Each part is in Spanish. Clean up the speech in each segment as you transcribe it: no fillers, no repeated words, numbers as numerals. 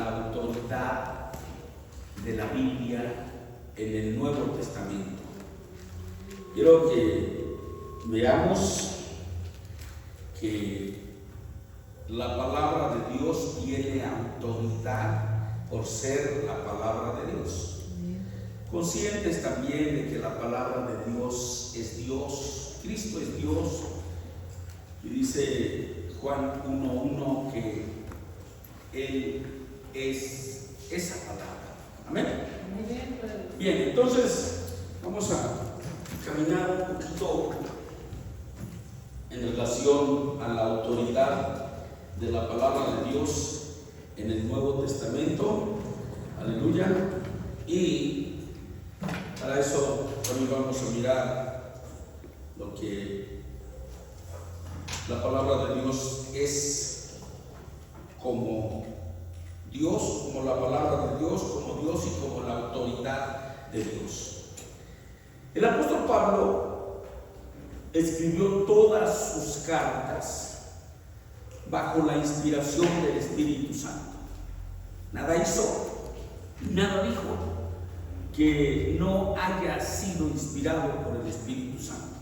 la autoridad de la Biblia en el Nuevo Testamento. Quiero que veamos que la palabra de Dios tiene autoridad por ser la palabra de Dios. Conscientes también de que la palabra de Dios es Dios, Cristo es Dios. Y dice Juan 1:1 que Él es esa palabra. Amén. Bien, entonces vamos a caminar un poquito en relación a la autoridad de la palabra de Dios en el Nuevo Testamento. Aleluya. Y para eso también vamos a mirar lo que la palabra de Dios es como Dios, como la palabra de Dios, como Dios y como la autoridad de Dios. El apóstol Pablo escribió todas sus cartas bajo la inspiración del Espíritu Santo. Nada hizo, nada dijo que no haya sido inspirado por el Espíritu Santo.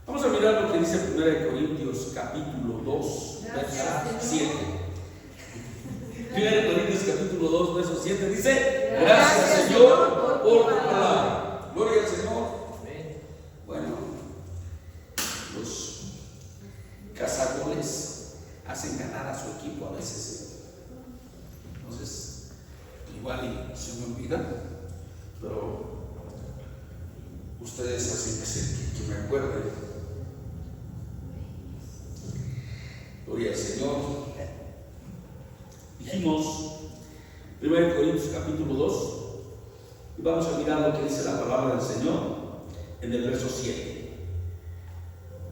Vamos a mirar lo que dice 1 Corintios capítulo 2, verso 7. 1 Corintios capítulo 2, verso 7 dice: gracias, Señor, por tu palabra. Gloria al Señor. Bueno, los cazadores hacen ganar a su equipo a veces. Entonces, igual y se me olvida, pero ustedes hacen que me acuerde. Gloria al Señor. Dijimos 1 Corintios capítulo 2 y vamos a mirar lo que dice la palabra del Señor en el verso 7.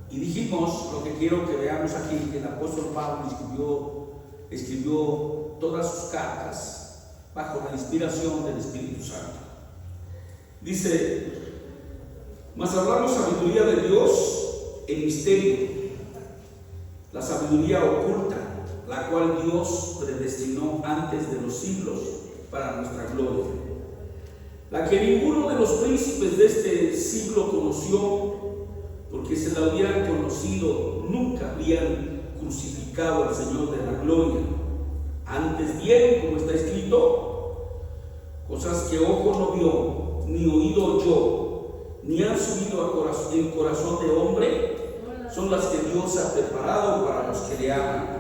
Y dijimos, lo que quiero que veamos aquí, que el apóstol Pablo escribió todas sus cartas bajo la inspiración del Espíritu Santo. Dice: mas hablamos sabiduría de Dios en misterio, la sabiduría oculta, la cual Dios predestinó antes de los siglos para nuestra gloria, la que ninguno de los príncipes de este siglo conoció, porque si la hubieran conocido nunca habrían crucificado al Señor de la gloria. Antes bien, como está escrito, cosas que ojo no vio, ni oído oyó, ni han subido en corazón de hombre, son las que Dios ha preparado para los que le aman.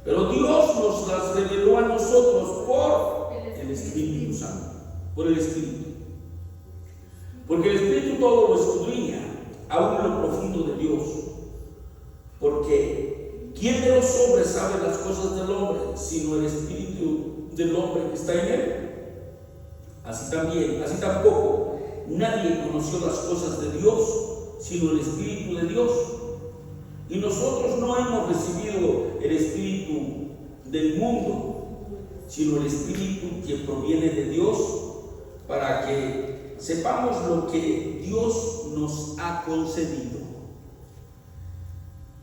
Pero Dios nos las reveló a nosotros por el Espíritu Santo, por el Espíritu. Porque el Espíritu todo lo escudriña, aún lo profundo de Dios. Porque ¿quién de los hombres sabe las cosas del hombre, sino el Espíritu del hombre que está en él? Así tampoco, nadie conoció las cosas de Dios, sino el Espíritu de Dios. Y nosotros no hemos recibido el Espíritu del mundo, sino el Espíritu que proviene de Dios, para que sepamos lo que Dios nos ha concedido.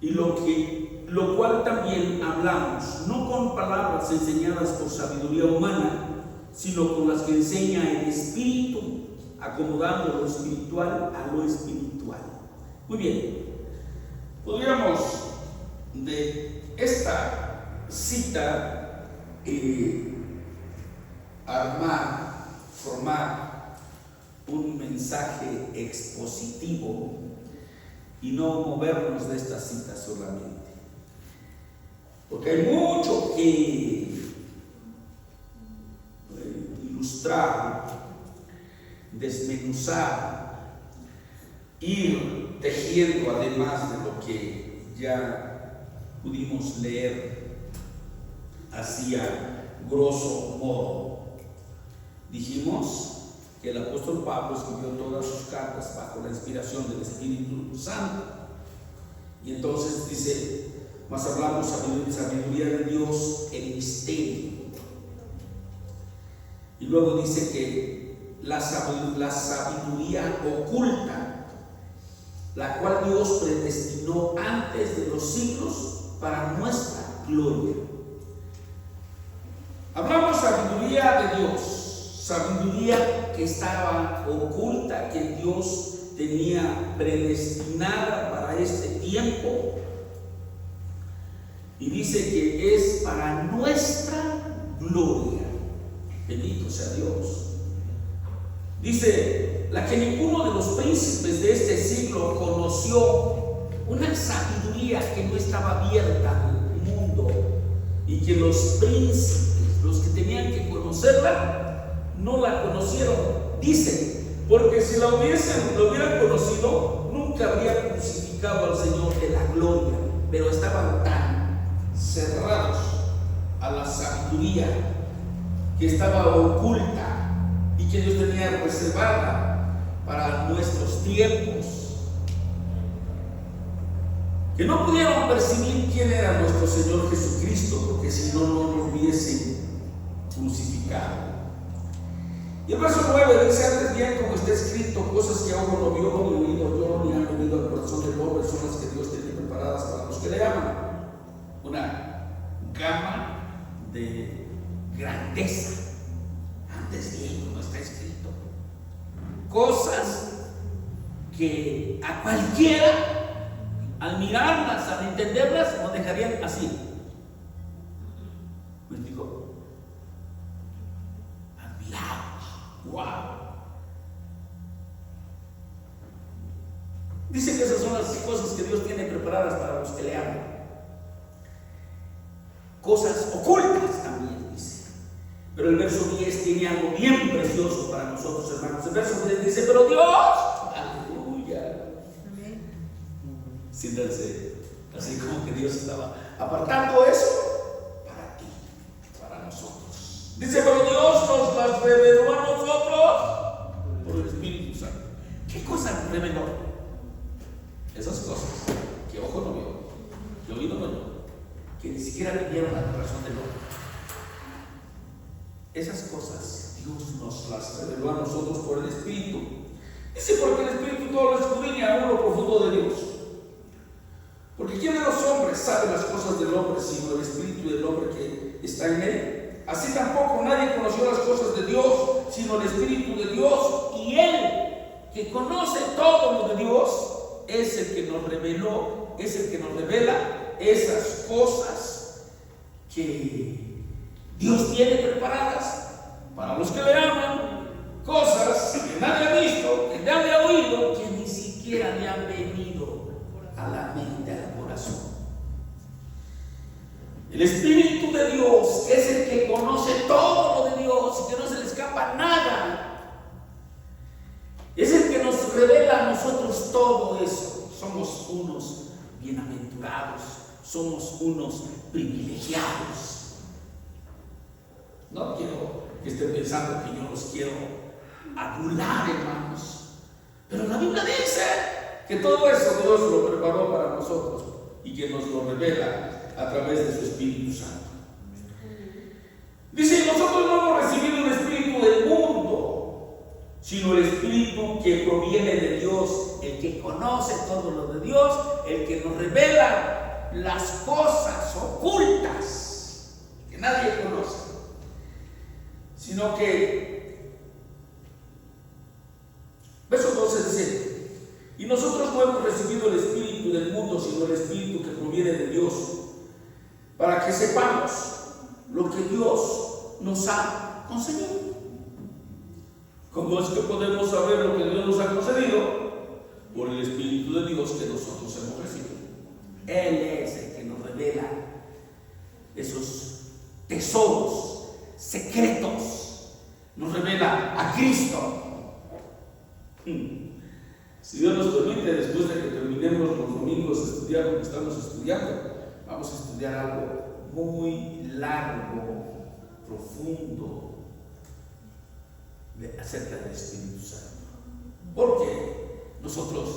Y lo cual también hablamos, no con palabras enseñadas por sabiduría humana, sino con las que enseña el Espíritu, acomodando lo espiritual a lo espiritual. Muy bien, podríamos de esta cita formar un mensaje expositivo y no movernos de esta cita solamente, porque hay mucho que ilustrar, desmenuzar, ir tejiendo, además de lo que ya pudimos leer así a grosso modo. Dijimos que el apóstol Pablo escribió todas sus cartas bajo la inspiración del Espíritu Santo, y entonces dice: mas hablamos sabiduría de Dios en misterio. Y luego dice que la sabiduría oculta, la cual Dios predestinó antes de los siglos para nuestra gloria. Hablamos sabiduría de Dios, sabiduría que estaba oculta, que Dios tenía predestinada para este tiempo. Y dice que es para nuestra gloria. Bendito sea Dios. Dice, la que ninguno de los príncipes de este siglo conoció, una sabiduría que no estaba abierta al mundo y que los príncipes, los que tenían que conocerla, no la conocieron. Dice, porque si lo hubieran conocido, nunca habrían crucificado al Señor de la gloria, pero estaban tan cerrados a la sabiduría que estaba oculta y que Dios tenía reservada para nuestros tiempos, que no pudieron percibir quién era nuestro Señor Jesucristo, porque si no, no lo hubiesen crucificado. Y el verso 9 dice: antes bien, como está escrito, cosas que ojo no vio, ni oído yo, ni han venido al corazón del hombre, son las que Dios tiene preparadas para los que le aman. Una gama de grandeza. Antes bien, como está escrito, cosas que a cualquiera, al mirarlas, al entenderlas, nos dejarían así. ¿Me explico? Admirado. ¡Wow! Dice que esas son las cosas que Dios tiene preparadas para los que le aman. Cosas ocultas también dice. Pero el verso 10 tiene algo bien precioso para nosotros, hermanos. El verso 10 dice: pero Dios, aleluya. Siéntanse así como que Dios estaba apartando eso para ti, para nosotros. Dice: pero Dios nos las reveló a nosotros por el Espíritu Santo. ¿Qué cosa reveló? Esas cosas que ojo no vio, que oído no oyó, que ni siquiera vinieron al corazón del hombre. Esas cosas Dios nos las reveló a nosotros por el Espíritu. Dice: porque el Espíritu todo lo escudriña aún lo profundo de Dios. Porque ¿quién de los hombres sabe las cosas del hombre sino el Espíritu del hombre que está en él? Así tampoco nadie conoció las cosas de Dios sino el Espíritu de Dios. Y Él, que conoce todo lo de Dios, es el que nos reveló, es el que nos revela esas cosas que Dios tiene preparadas para los que le aman. Cosas que nadie ha visto, que nadie ha oído, que ni siquiera le han venido a la mente, al corazón. El Espíritu de Dios es el que conoce todo lo de Dios y que no se le escapa nada. Es el que nos revela a nosotros todo eso. Somos unos bienaventurados, somos unos privilegiados. No quiero que estén pensando que yo los quiero adular, hermanos, pero la Biblia dice que todo eso Dios lo preparó para nosotros y que nos lo revela a través de su Espíritu Santo. Dice: nosotros no hemos recibido el espíritu del mundo, sino el Espíritu que proviene de Dios, el que conoce todo lo de Dios, el que nos revela las cosas ocultas que nadie conoce, sino que, verso 12 dice: y nosotros no hemos recibido el espíritu del mundo, sino el Espíritu que proviene de Dios, para que sepamos lo que Dios nos ha concedido. ¿Cómo es que podemos saber lo que Dios nos ha concedido? Por el Espíritu de Dios que nosotros hemos recibido. Él es el que nos revela esos tesoros secretos, nos revela a Cristo. Si Dios nos permite, después de que terminemos los domingos de estudiar lo que estamos estudiando, vamos a estudiar algo muy largo, profundo, acerca del Espíritu Santo. Porque nosotros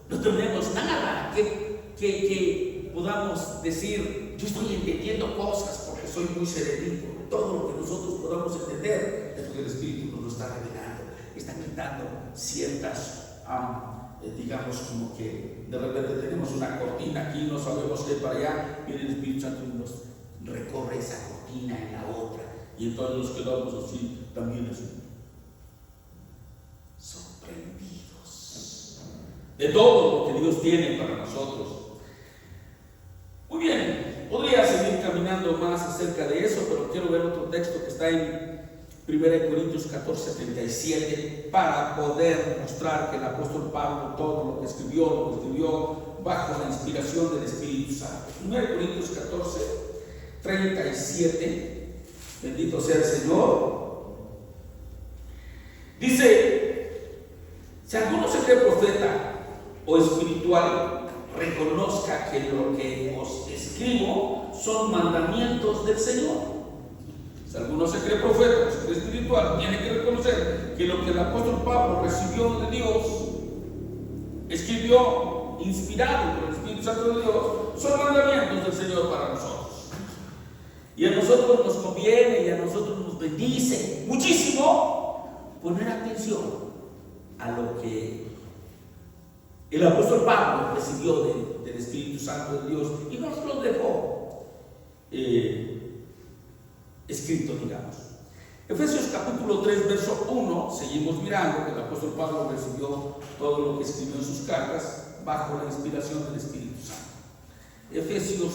no tenemos nada que podamos decir: yo estoy entendiendo cosas porque soy muy cerebrito. Todo lo que nosotros podamos entender es porque el Espíritu nos lo está revelando. Está quitando ciertas digamos, como que de repente tenemos una cortina aquí, no sabemos qué para allá, viene el Espíritu Santo y nos recorre esa cortina en la otra, Y entonces nos quedamos así, también así, sorprendidos de todo lo que Dios tiene para nosotros. Muy bien, podría seguir caminando más acerca de eso, pero quiero ver otro texto que está en 1 Corintios 14:37, para poder mostrar que el apóstol Pablo todo lo que escribió bajo la inspiración del Espíritu Santo. 1 Corintios 14:37, bendito sea el Señor. Dice: si alguno se cree profeta o espiritual, reconozca que lo que os escribo son mandamientos del Señor. Si alguno se cree profeta o se cree espiritual, tiene que reconocer que lo que el apóstol Pablo recibió de Dios, escribió, inspirado por el Espíritu Santo de Dios, son mandamientos del Señor para nosotros. Y a nosotros nos conviene y a nosotros nos bendice muchísimo poner atención a lo que el apóstol Pablo recibió del Espíritu Santo de Dios y nos lo dejó escrito, digamos. Efesios capítulo 3, verso 1, seguimos mirando que el apóstol Pablo recibió todo lo que escribió en sus cartas bajo la inspiración del Espíritu Santo. Efesios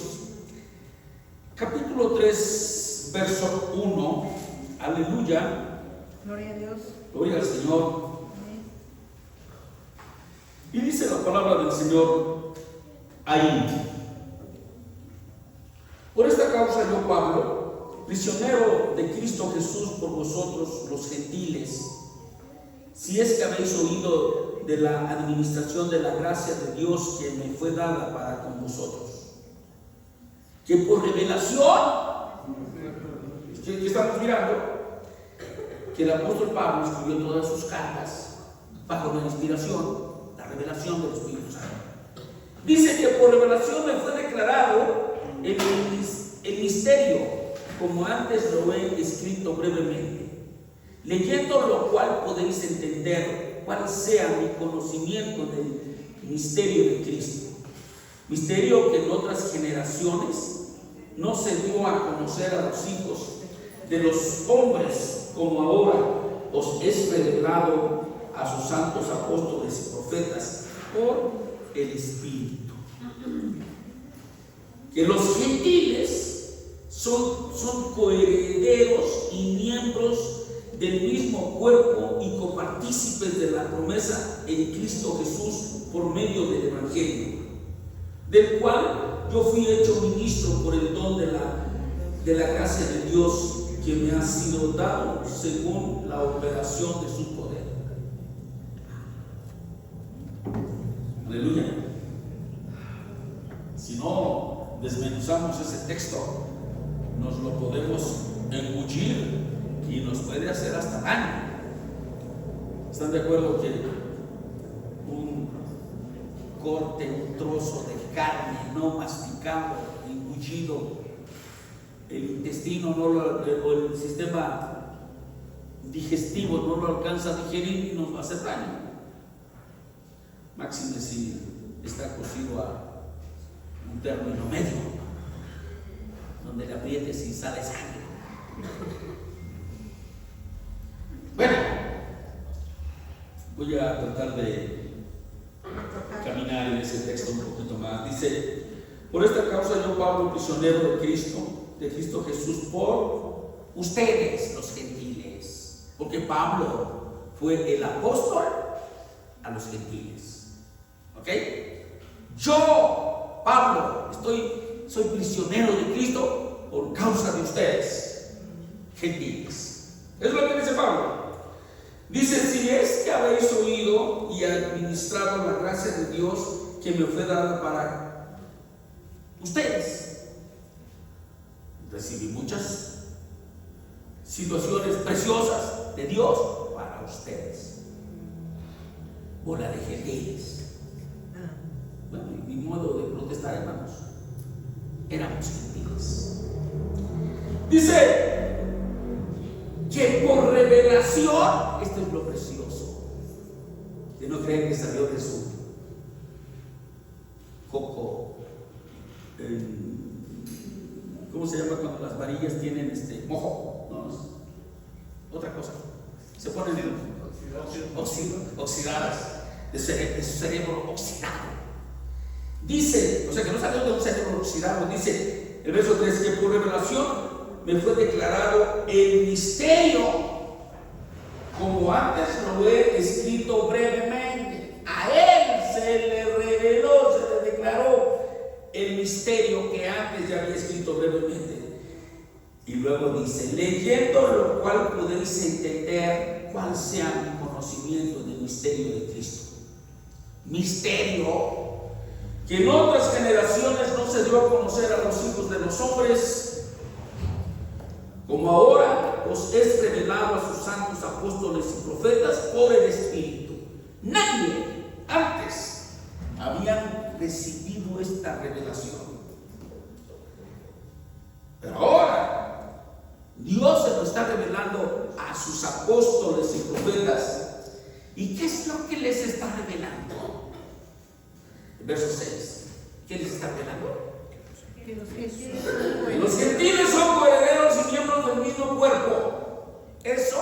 capítulo 3, verso 1, aleluya. Gloria a Dios. Gloria al Señor. Amén. Y dice la palabra del Señor ahí: por esta causa yo, Pablo, prisionero de Cristo Jesús por vosotros los gentiles, si es que habéis oído de la administración de la gracia de Dios que me fue dada para con vosotros, que por revelación, ¿qué estamos mirando? Que el apóstol Pablo escribió todas sus cartas bajo la inspiración, la revelación del Espíritu Santo. Dice que por revelación me fue declarado el misterio, como antes lo he escrito brevemente, leyendo lo cual podéis entender cuál sea mi conocimiento del misterio de Cristo, misterio que en otras generaciones no se dio a conocer a los hijos de los hombres, como ahora os es revelado a sus santos apóstoles y profetas por el Espíritu, que los gentiles son coherederos y miembros del mismo cuerpo y copartícipes de la promesa en Cristo Jesús por medio del Evangelio, del cual yo fui hecho ministro por el don de la gracia de Dios que me ha sido dado según la operación de su poder. Aleluya. Si no desmenuzamos ese texto, nos lo podemos engullir y nos puede hacer hasta daño. ¿Están de acuerdo que un corte, un trozo de carne no masticado, engullido, el intestino o el sistema digestivo no lo alcanza a digerir y nos va a hacer daño? Máxime si está cocido a un término medio, donde le aprietes y sale sangre. Bueno, voy a tratar de caminar en ese texto un poquito más. Dice: por esta causa yo, Pablo, prisionero de Cristo Jesús, por ustedes los gentiles, porque Pablo fue el apóstol a los gentiles. ¿Ok? Yo, Pablo, soy prisionero de Cristo por causa de ustedes, gentiles. Es lo que dice Pablo. Dice: si es que habéis oído y administrado la gracia de Dios que me fue dada para ustedes. Recibí muchas situaciones preciosas de Dios para ustedes. Bola de gentiles. Bueno, mi modo de protestar, hermanos, éramos gentiles. Dice que por revelación, esto es lo precioso, que no creen que salió de su coco, ¿cómo se llama cuando las varillas tienen mojo? No, neuronas. Otra cosa, se ponen oxidadas, de su cerebro oxidado. Dice, o sea que no salió de un cerebro oxidado, dice el verso 3, que por revelación me fue declarado el misterio, como antes lo he escrito brevemente. A él se le reveló, se le declaró el misterio que antes ya había escrito brevemente. Y luego dice, leyendo lo cual podéis entender cuál sea mi conocimiento del misterio de Cristo. Misterio que en otras generaciones no se dio a conocer a los hijos de los hombres, como ahora os es revelado a sus santos apóstoles y profetas por el Espíritu. Nadie antes habían recibido esta revelación. Pero ahora Dios se lo está revelando a sus apóstoles y profetas. ¿Y qué es lo que les está revelando? Verso 6. ¿Qué les está revelando? Que los gentiles son coherederos y miembros del mismo cuerpo. Eso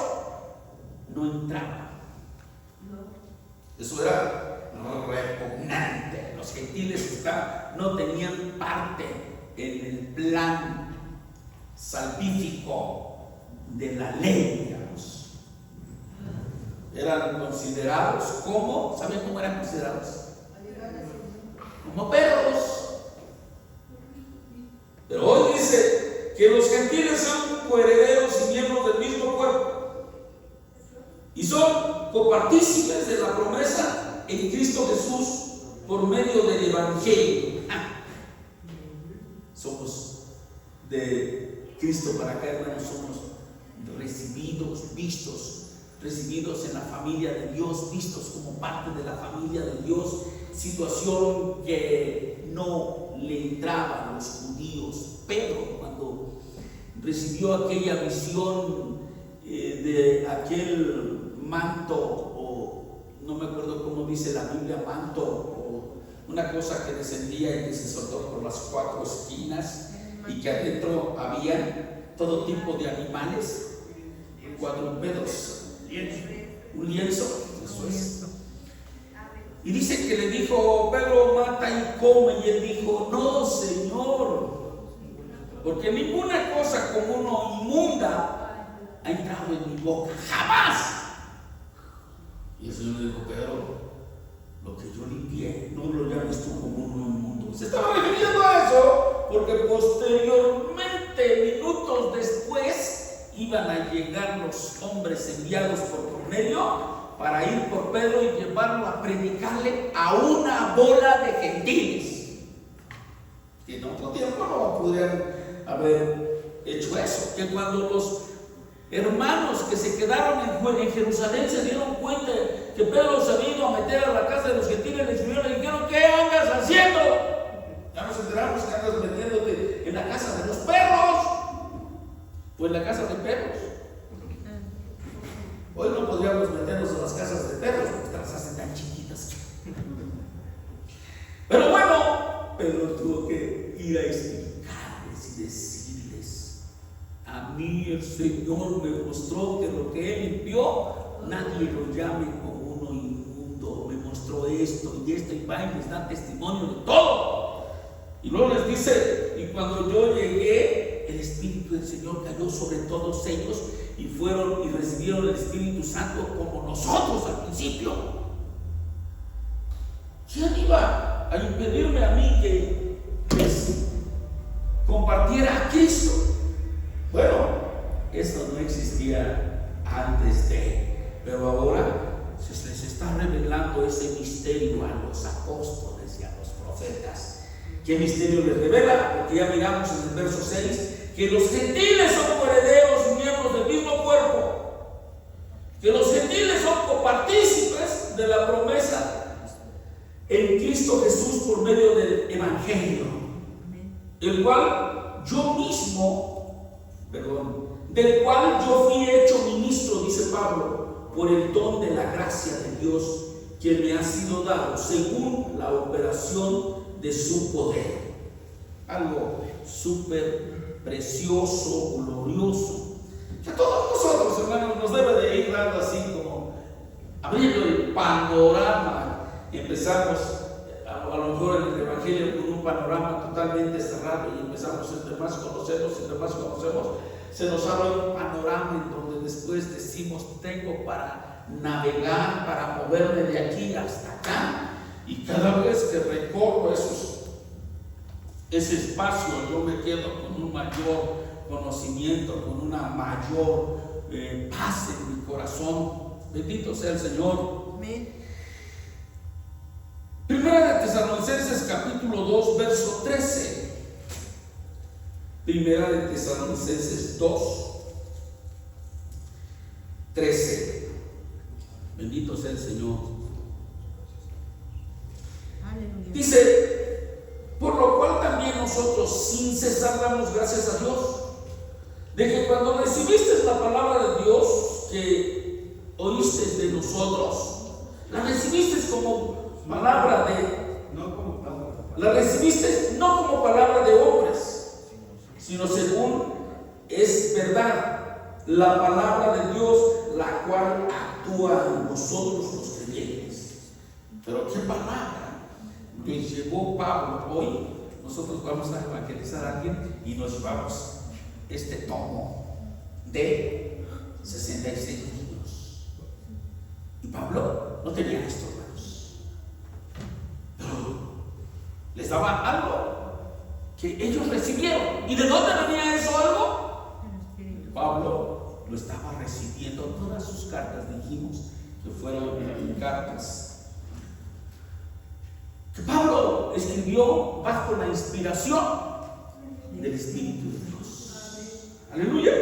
no entraba. Eso era repugnante. Los gentiles no tenían parte en el plan salvífico de la ley, digamos. Eran considerados como, ¿saben cómo eran considerados? Como perros. Pero hoy dice que los gentiles son coherederos y miembros del mismo cuerpo y son copartícipes de la promesa en Cristo Jesús por medio del Evangelio. Somos de Cristo para acá, hermanos, somos recibidos, vistos, recibidos en la familia de Dios, vistos como parte de la familia de Dios. Situación que no le entraba a los judíos. Pedro, cuando recibió aquella visión de aquel manto, o no me acuerdo cómo dice la Biblia, manto, o una cosa que descendía y que se soltó por las cuatro esquinas, y que adentro había todo tipo de animales, cuadrúpedos, un lienzo, eso es. Y dice que le dijo, Pedro, mata y come, y él dijo, no, Señor, porque ninguna cosa común o inmunda ha entrado en mi boca, jamás. Y el Señor le dijo, Pedro, lo que yo limpié, no lo llames tú común o inmundo. Se estaba refiriendo a eso, porque posteriormente, minutos después, iban a llegar los hombres enviados por Cornelio para ir por Pedro y llevarlo a predicarle a una bola de gentiles. Y en otro tiempo no pudieran haber hecho eso. Que cuando los hermanos que se quedaron en Jerusalén se dieron cuenta que Pedro se había ido a meter a la casa de los gentiles, le dijeron, ¿qué andas haciendo? Ya nos enteramos que andas metiéndote en la casa de los perros. Pues la casa de perros. Hoy no podríamos meternos en las casas de perros porque las hacen tan chiquitas. Pero bueno, Pedro tuvo que ir a explicarles y decirles, a mí el Señor me mostró que lo que Él limpió, nadie lo llame como uno inmundo. Me mostró esto y va y les da testimonio de todo. Y luego les dice, y cuando yo llegué, el Espíritu del Señor cayó sobre todos ellos y fueron y recibieron el Espíritu Santo como nosotros al principio. ¿Quién iba a impedirme a mí que compartiera a Cristo? Bueno, esto no existía antes de, pero ahora se les está revelando ese misterio a los apóstoles y a los profetas. ¿Qué misterio les revela? Porque ya miramos en el verso 6 que los gentiles son coherederos y miembros del mismo cuerpo, que los gentiles son copartícipes de la promesa en Cristo Jesús por medio del Evangelio, el cual yo mismo, del cual yo fui hecho ministro, dice Pablo, por el don de la gracia de Dios que me ha sido dado según la operación de su poder. Algo súper precioso, glorioso. Que todo panorama. Empezamos a lo mejor en el Evangelio con un panorama totalmente cerrado y empezamos, entre más conocemos, se nos abre un panorama en donde después decimos: tengo para navegar, para moverme de aquí hasta acá, y cada vez que recorro ese espacio yo me quedo con un mayor conocimiento, con una mayor paz en mi corazón. Bendito sea el Señor. Amén. Primera de Tesalonicenses capítulo 2 verso 13. Primera de Tesalonicenses 2 13. Bendito sea el Señor. Aleluya. Dice: por lo cual también nosotros sin cesar damos gracias a Dios, de que cuando recibiste la palabra de Dios que oíste de nosotros, la recibiste como palabra la recibiste no como palabra de hombres, sino según es verdad, la palabra de Dios, la cual actúa en nosotros los creyentes. Pero ¿qué palabra nos llevó Pablo? Hoy nosotros vamos a evangelizar a alguien y nos llevamos este tomo de 66 libros. Y Pablo no tenía esto, hermanos, pero les daba algo que ellos recibieron. ¿Y de dónde venía eso algo? Pablo lo estaba recibiendo. Todas sus cartas, dijimos que fueron cartas que Pablo escribió bajo la inspiración del Espíritu de Dios. Aleluya.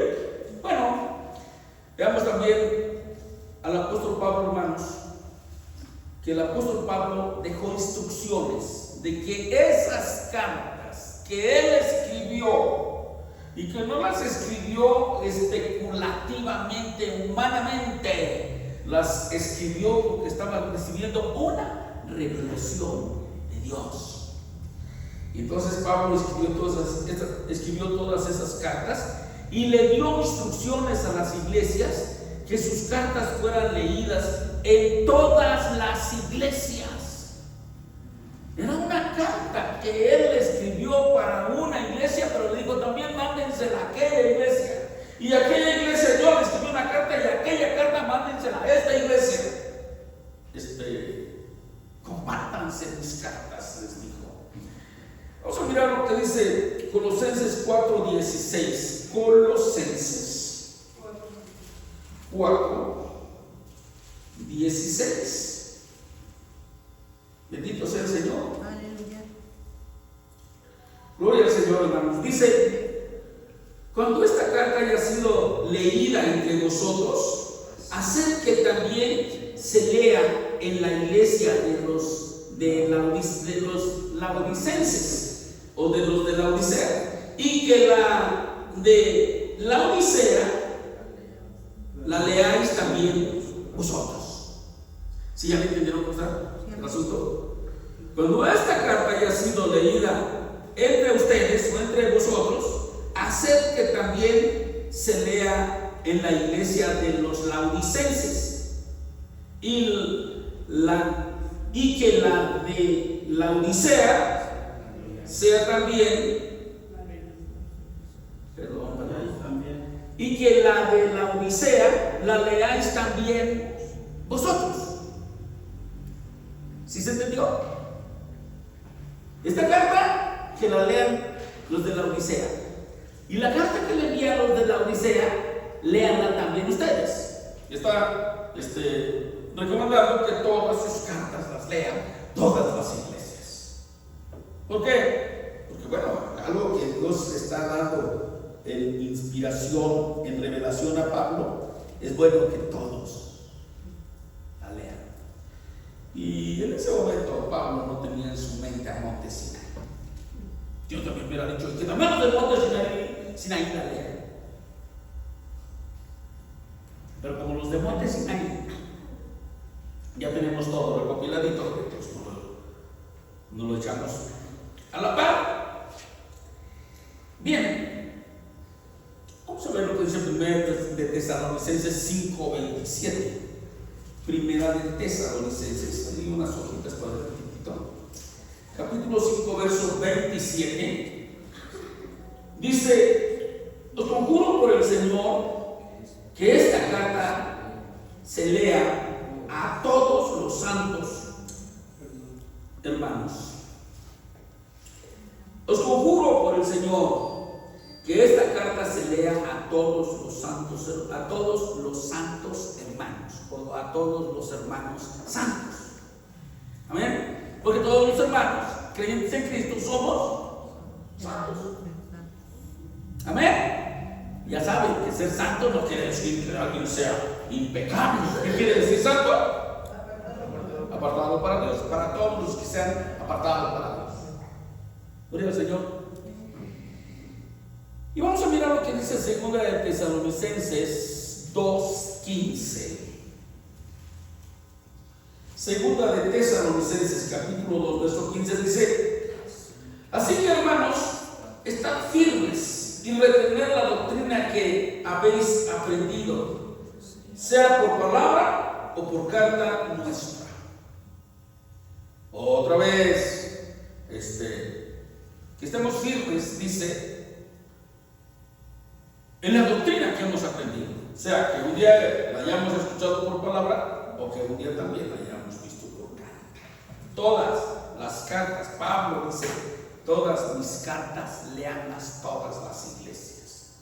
Bueno, veamos también al apóstol Pablo, hermanos, que el apóstol Pablo dejó instrucciones de que esas cartas que él escribió, y que no las escribió especulativamente, humanamente, las escribió porque estaba recibiendo una revelación de Dios. Y entonces Pablo escribió todas esas cartas y le dio instrucciones a las iglesias que sus cartas fueran leídas en todas las iglesias. Era una carta que él escribió para una iglesia, pero le dijo también: mándensela a aquella iglesia. Y aquella iglesia, yo le escribí una carta, y aquella carta mándensela a esta iglesia. Compártanse mis cartas, les dijo. Vamos a mirar lo que dice Colosenses 4:16. Colosenses 4:16. Bendito sea el Señor. Aleluya. Gloria al Señor, hermanos. Dice: cuando esta carta haya sido leída entre vosotros, haced que también se lea en la iglesia de los laodicenses, o de los de la Odisea, y que la de la Odisea la leáis también vosotros. ¿Sí ya me entendieron cómo está el asunto? Cuando esta carta haya sido leída entre ustedes o entre vosotros, haced que también se lea en la iglesia de los laodicenses, y que la de la Odisea sea también, y que la de la Odisea la leáis también vosotros. ¿Sí se entendió? Esta carta que la lean los de la Odisea, y la carta que le envía a los de la Odisea, léanla también ustedes. Está recomendando que todas sus cartas las lean todas las iglesias. ¿Por qué? Porque bueno, algo que Dios está dando en inspiración, en revelación a Pablo, es bueno que todos la lean. Y en ese momento Pablo no tenía en su mente a Monte Sinaí. Dios también hubiera dicho: que también los del Monte Sinaí la lean. Pero como los de Monte Sinaí ya tenemos todo recopiladito, entonces no lo echamos a la par. Bien, vamos a ver lo que dice 1 de Tesalonicenses 5:27. Primera de Tesalonicenses, hay unas hojitas para el poquitito. Capítulo 5, verso 27. Dice: os conjuro por el Señor que esta carta se lea a todos los santos hermanos. Os conjuro por el Señor que esta carta se lea a todos los santos hermanos, o a todos los hermanos santos. Amén. Porque todos los hermanos creyentes en Cristo somos santos. Amén. Ya saben que ser santo no quiere decir que alguien sea impecable. ¿Qué quiere decir santo? Apartado para Dios. Para todos los que sean apartados para Dios. Gloria al Señor. Y vamos a mirar lo que dice Segunda de Tesalonicenses 2:15. Segunda de Tesalonicenses capítulo 2 verso 15 dice: así que, hermanos, estad firmes y retened la doctrina que habéis aprendido, sea por palabra o por carta nuestra. Otra vez, que estemos firmes, dice, en la doctrina que hemos aprendido, sea que un día la hayamos escuchado por palabra o que un día también la hayamos visto por carta. Todas las cartas, Pablo dice, todas mis cartas, léanlas todas las iglesias.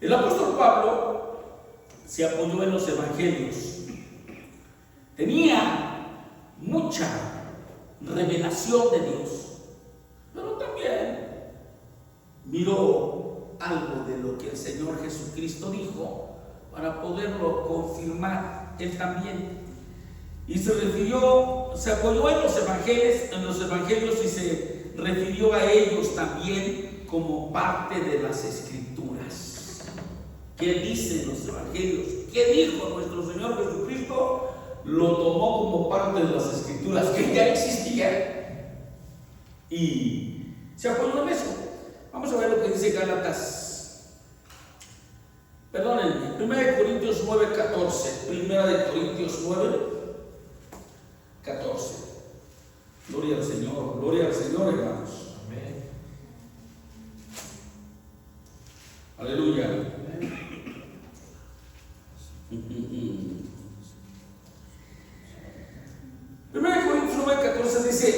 El apóstol Pablo se apoyó en los evangelios, tenía mucha revelación de Dios, pero también miró algo de lo que el Señor Jesucristo dijo para poderlo confirmar él también. Y se apoyó en los evangelios y se refirió a ellos también como parte de las Escrituras. ¿Qué dicen los evangelios? ¿Qué dijo nuestro Señor Jesucristo? Lo tomó como parte de las Escrituras que ya existían y se apoyó en eso. Vamos a ver lo que dice Gálatas. Perdónenme, 1 Corintios 9:14. 1 Corintios 9:14. Gloria al Señor, hermanos. Amén. Aleluya. Amén. 1 Corintios 9:14 dice: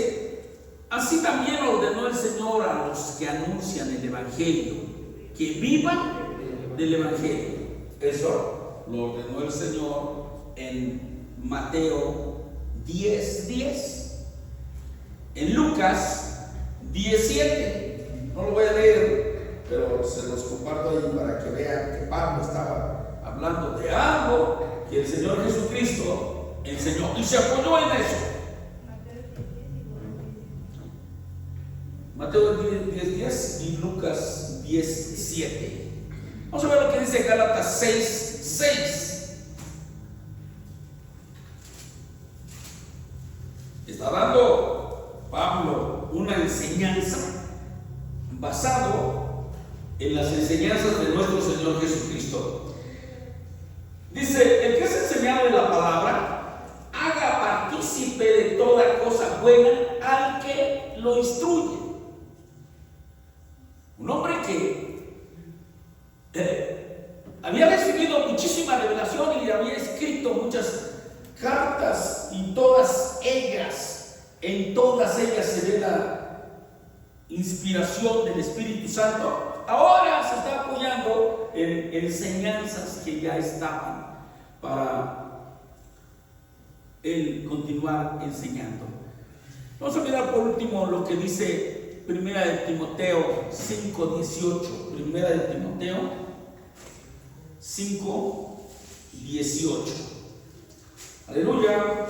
así también ordenó el Señor a los que anuncian el Evangelio, que vivan del Evangelio. Eso lo ordenó el Señor en Mateo 10:10. En Lucas 10:7. No lo voy a leer, pero se los comparto ahí para que vean que Pablo estaba hablando de algo que el Señor Jesucristo enseñó y se apoyó en eso. Mateo 10:10 y Lucas 10:7. Vamos a ver lo que dice Gálatas 6:6. Está dando Pablo una enseñanza basado en las enseñanzas de nuestro Señor Jesucristo. Dice: el que es enseñado de la palabra, haga partícipe de toda cosa buena al que lo instruye. Un hombre que había recibido muchísima revelación y había escrito muchas cartas, y en todas ellas se ve la inspiración del Espíritu Santo. Ahora se está apoyando en enseñanzas que ya estaban para él continuar enseñando. Vamos a mirar por último lo que dice Primera de Timoteo 5:18. Primera de Timoteo 5:18. Aleluya.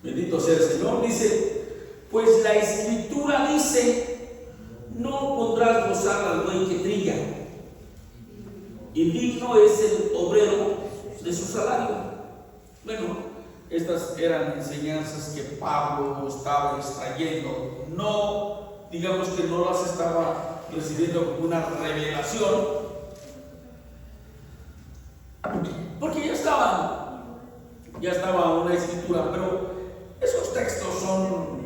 Bendito sea el Señor. Dice: pues la Escritura dice: no pondrás gozar al buey que trilla, y digno es el obrero de su salario. Bueno, estas eran enseñanzas que Pablo estaba extrayendo. No, digamos que no las estaba recibiendo como una revelación, Porque ya estaba una escritura, pero esos textos son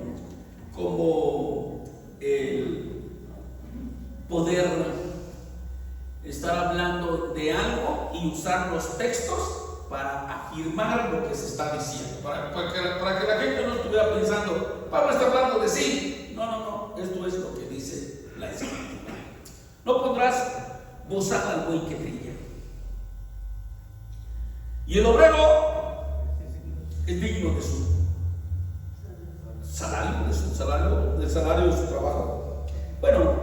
como el poder estar hablando de algo y usar los textos para afirmar lo que se está diciendo, para que la gente no estuviera pensando, Pablo está hablando de sí. No, esto es lo que dice la escritura. No pondrás bozal al buey que trilla. Y el obrero es digno de su salario, del salario de su trabajo. Bueno,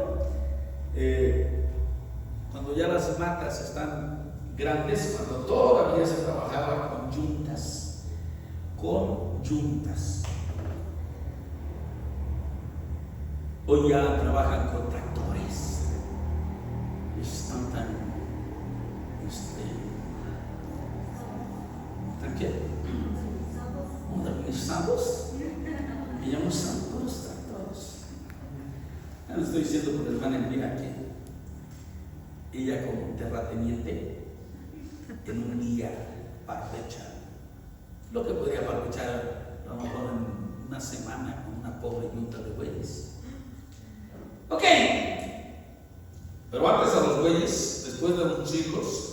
cuando ya las matas están grandes, cuando todavía se trabajaba con yuntas, hoy ya trabajan con tractores, están tan ¿qué? Modernizados, que ya no usan puros tractores. Ya no estoy diciendo por el hermana Elvira que ella como terrateniente en un día barbecha lo que podría barbechar a lo mejor en una semana con una pobre yunta de bueyes. Ok, pero antes a los bueyes, después de muchos siglos,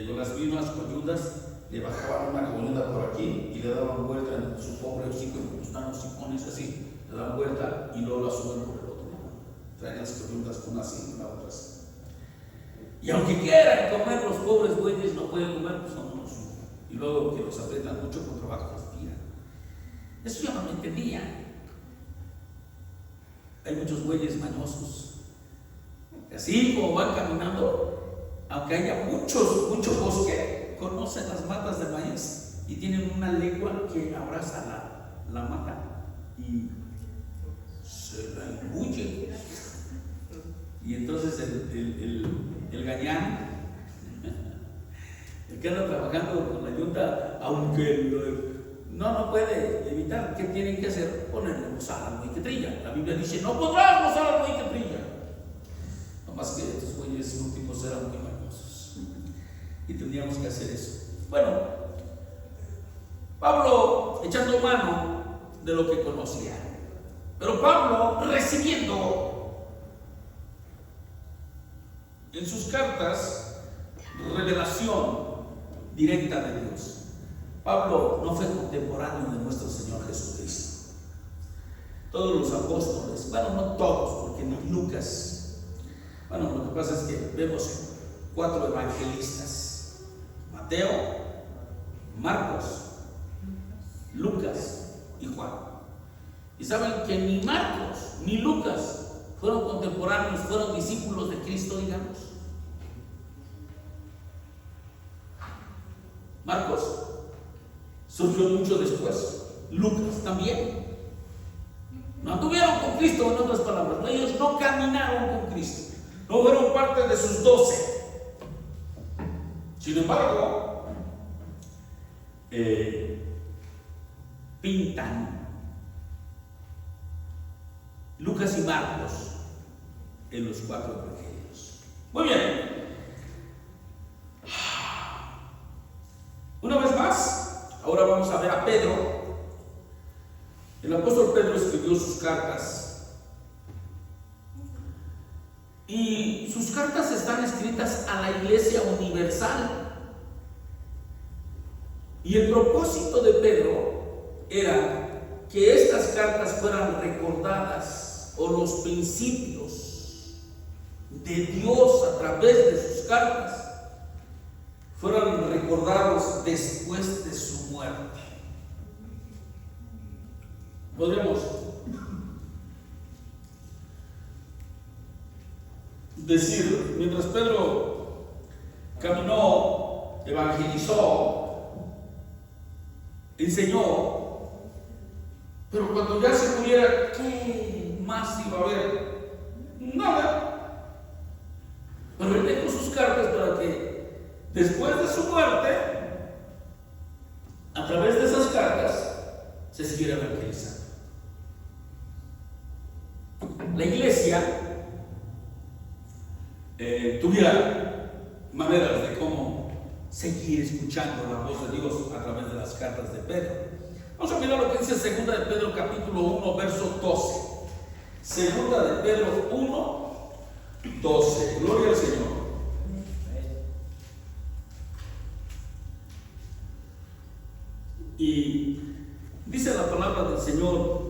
con las mismas coyundas, le bajaban una columna por aquí y le daban vuelta en su pobre hocico, están los sifones así, le dan vuelta y luego la suben por el otro lado. Traen las columnas una así y una otra así. Y aunque quieran comer, los pobres bueyes no pueden comer, pues no los suben. Y luego que los aprietan mucho con trabajo, los tiran. Eso yo no lo entendía. Hay muchos bueyes mañosos. Así como van caminando, aunque haya mucho bosque, conocen las matas de maíz y tienen una lengua que abraza la mata y se la engulle. Y entonces el gañán, el que anda trabajando con la yunta, aunque no puede evitar, ¿qué tienen que hacer? Ponerle bozal al buey que trilla. La Biblia dice, no podrás bozal al buey que trilla. No más que estos bueyes últimos eran muy mañosos y tendríamos que hacer eso. Bueno, Pablo echando mano de lo que conocía, pero Pablo recibiendo en sus cartas revelación directa de Dios. Pablo no fue contemporáneo de nuestro Señor Jesucristo. Todos los apóstoles, bueno, no todos, porque ni Lucas. Bueno, lo que pasa es que vemos 4 evangelistas: Mateo, Marcos, Lucas y Juan. Y saben que ni Marcos ni Lucas fueron contemporáneos, fueron discípulos de Cristo, digamos. Marcos surgió mucho después, Lucas también. No anduvieron con Cristo, en otras palabras, ellos no caminaron con Cristo, no fueron parte de sus 12. Sin embargo, pintan Lucas y Marcos en los 4 evangelios. Muy bien. Una vez más, ahora vamos a ver a Pedro. El apóstol Pedro escribió sus cartas y sus cartas están escritas a la iglesia universal. Y el propósito de Pedro era que estas cartas fueran recordadas, o los principios de Dios a través de sus cartas fueran recordados después de su muerte. Podríamos decir, mientras Pedro caminó, evangelizó, enseñó, pero cuando ya se muriera, ¿qué más iba a haber? Nada. Pero él dejó sus cartas para que después de su muerte, a través de esas cartas, se siguiera evangelizando. La iglesia tuviera maneras de cómo seguir escuchando la voz de Dios a través de las cartas de Pedro. Vamos a mirar lo que dice 2 de Pedro capítulo 1 verso 12. 2 de Pedro 1, 12. Gloria al Señor. Y dice la palabra del Señor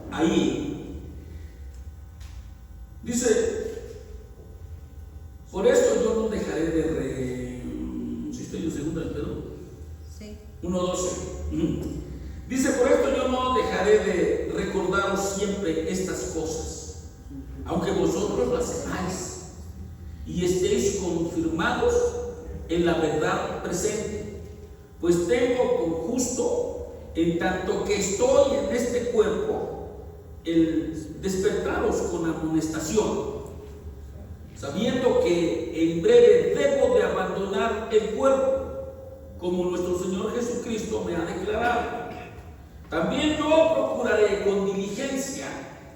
ahí. Dice: por esto yo no dejaré de si estoy en 2 de Pedro. Sí. 1:12. Dice: por esto yo no dejaré de recordaros siempre estas cosas, aunque vosotros las sepáis y estéis confirmados en la verdad presente. Pues tengo por justo, en tanto que estoy en este cuerpo, el despertaros con amonestación, sabiendo que en breve debo de abandonar el cuerpo, como nuestro Señor Jesucristo me ha declarado. También yo procuraré con diligencia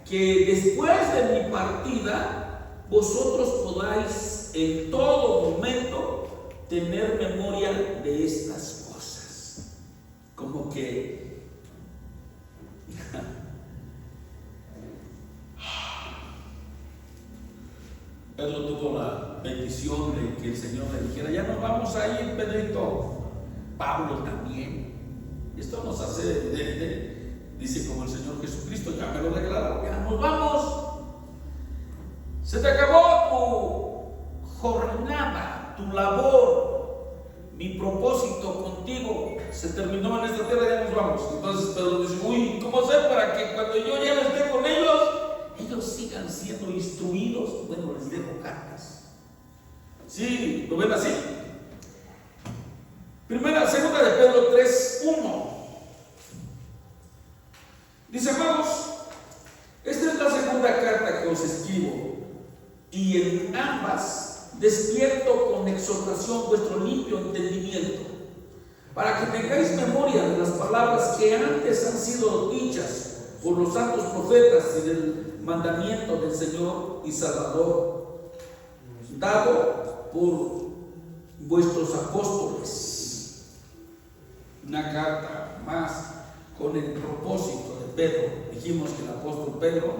que después de mi partida vosotros podáis en todo momento tener memoria de estas cosas. Como que Pedro tuvo la bendición de que el Señor le dijera: ya nos vamos a ir, Pedrito. Pablo también. Esto nos hace evidente. Dice: como el Señor Jesucristo ya me lo declaró, ya nos vamos. Se te acabó tu jornada, tu labor. Mi propósito contigo se terminó en esta tierra, ya nos vamos. Entonces Pedro dice: uy, ¿cómo sé para que cuando yo ya no esté con ellos sigan siendo instruidos? Bueno, les dejo cartas. ¿Sí? ¿Lo ven así? Segunda de Pedro 3:1. Dice: hermanos, esta es la segunda carta que os escribo, y en ambas despierto con exhortación vuestro limpio entendimiento, para que tengáis memoria de las palabras que antes han sido dichas por los santos profetas y del mandamiento del Señor y Salvador, dado por vuestros apóstoles. Una carta más con el propósito de Pedro. Dijimos que el apóstol Pedro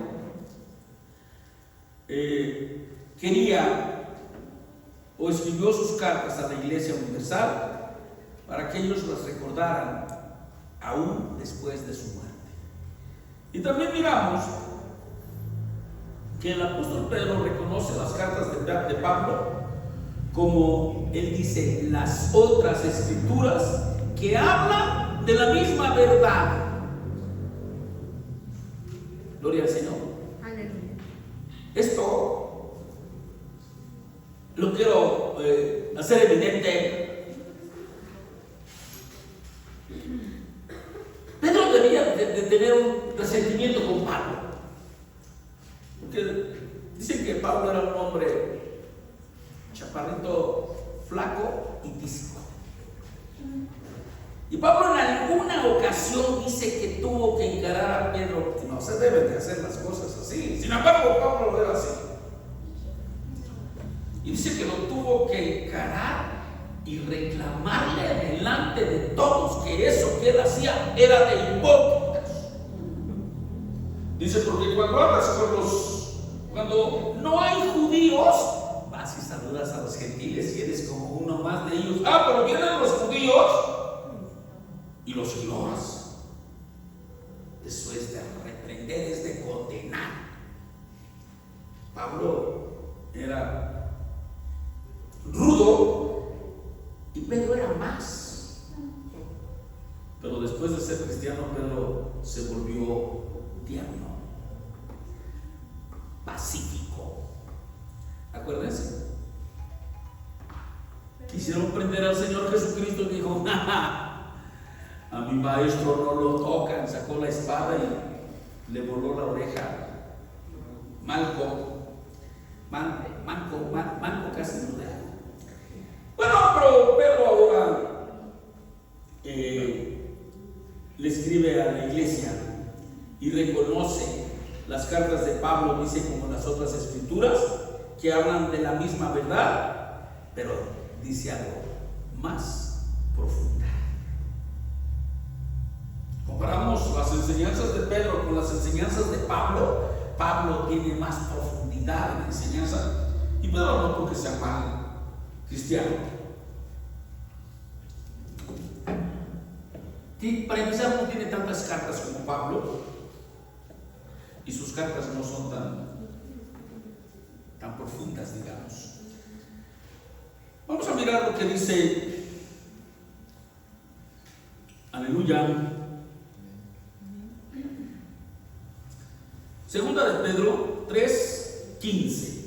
quería o escribió sus cartas a la Iglesia Universal para que ellos las recordaran aún después de su muerte. Y también miramos que el apóstol Pedro reconoce las cartas de Pablo como, él dice, las otras escrituras que hablan de la misma verdad. Gloria al Señor. Aleluya. Esto lo quiero hacer evidente. Pedro debía de tener un resentimiento con Pablo, porque dicen que Pablo era un hombre chaparrito, flaco y tísico. Y Pablo en alguna ocasión dice que tuvo que encarar a Pedro. No se deben de hacer las cosas así. Sin embargo, Pablo lo era así. Y dice que lo tuvo que encarar y reclamarle delante de todos que eso que él hacía era de hipócritas. Dice: porque cuando hablas cuando no hay judíos, vas y saludas a los gentiles y eres como uno más de ellos. Pero vienen los judíos y los ignoras. Eso es de reprender, es de condenar. Pablo era rudo y Pedro era más. Pero después de ser cristiano, Pedro se volvió tierno, pacífico. Acuérdense, quisieron prender al Señor Jesucristo y dijo: a mi maestro no lo tocan. Sacó la espada y le voló la oreja. Manco casi no deja. Bueno, pero Pedro ahora le escribe a la iglesia y reconoce las cartas de Pablo, dice, como las otras escrituras, que hablan de la misma verdad, pero dice algo más profunda. Comparamos las enseñanzas de Pedro con las enseñanzas de Pablo. Pablo tiene más profundidad en la enseñanza, y Pedro no porque sea mal cristiano. Para empezar, no tiene tantas cartas como Pablo, y sus cartas no son tan profundas, digamos. Vamos a mirar lo que dice, aleluya, Segunda de Pedro 3:15.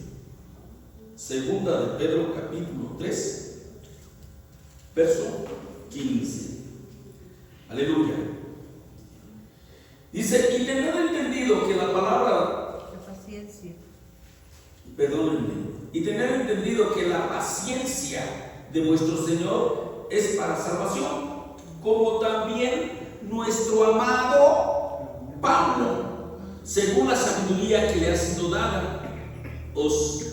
Segunda de Pedro capítulo 3, verso 15. Aleluya. Dice: y tener entendido que la palabra, La paciencia. perdónenme, y tener entendido que la paciencia de vuestro Señor es para salvación, como también nuestro amado Pablo, según la sabiduría que le ha sido dada, os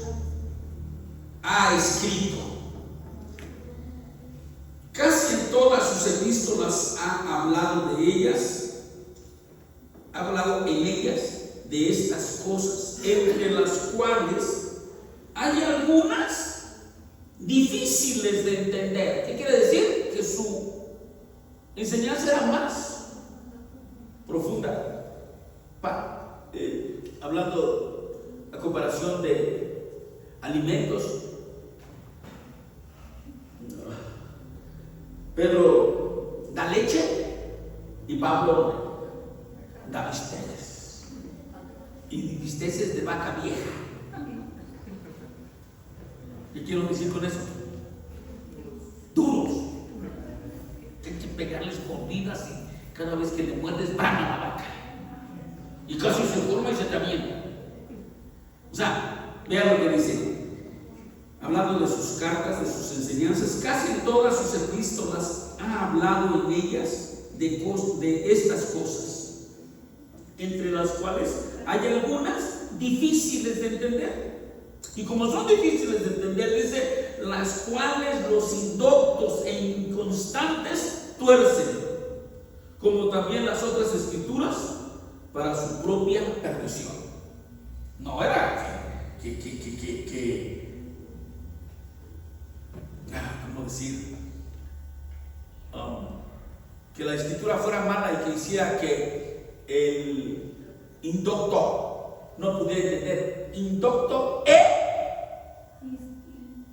ha escrito. Casi en todas sus epístolas ha hablado en ellas de estas cosas, entre las cuales hay algunas difíciles de entender. ¿Qué quiere decir? Que su enseñanza era más profunda. Hablando a comparación de alimentos, Pedro da leche y Pablo da bisteces, y bisteces de vaca vieja. ¿Qué quiero decir con eso? Duros, hay que pegarles mordidas y cada vez que le muerdes van a la vaca y casi se forma y se te avienta. O sea, vean lo que dice, hablando de sus cartas, de sus enseñanzas. Casi en todas sus epístolas ha hablado en ellas de estas cosas, entre las cuales hay algunas difíciles de entender. Y como son difíciles de entender, dice, las cuales los indoctos e inconstantes tuercen, como también las otras escrituras, para su propia perdición. No era ¿cómo decir? Que la escritura fuera mala y que hiciera que el indocto no pudiera entender. Indocto e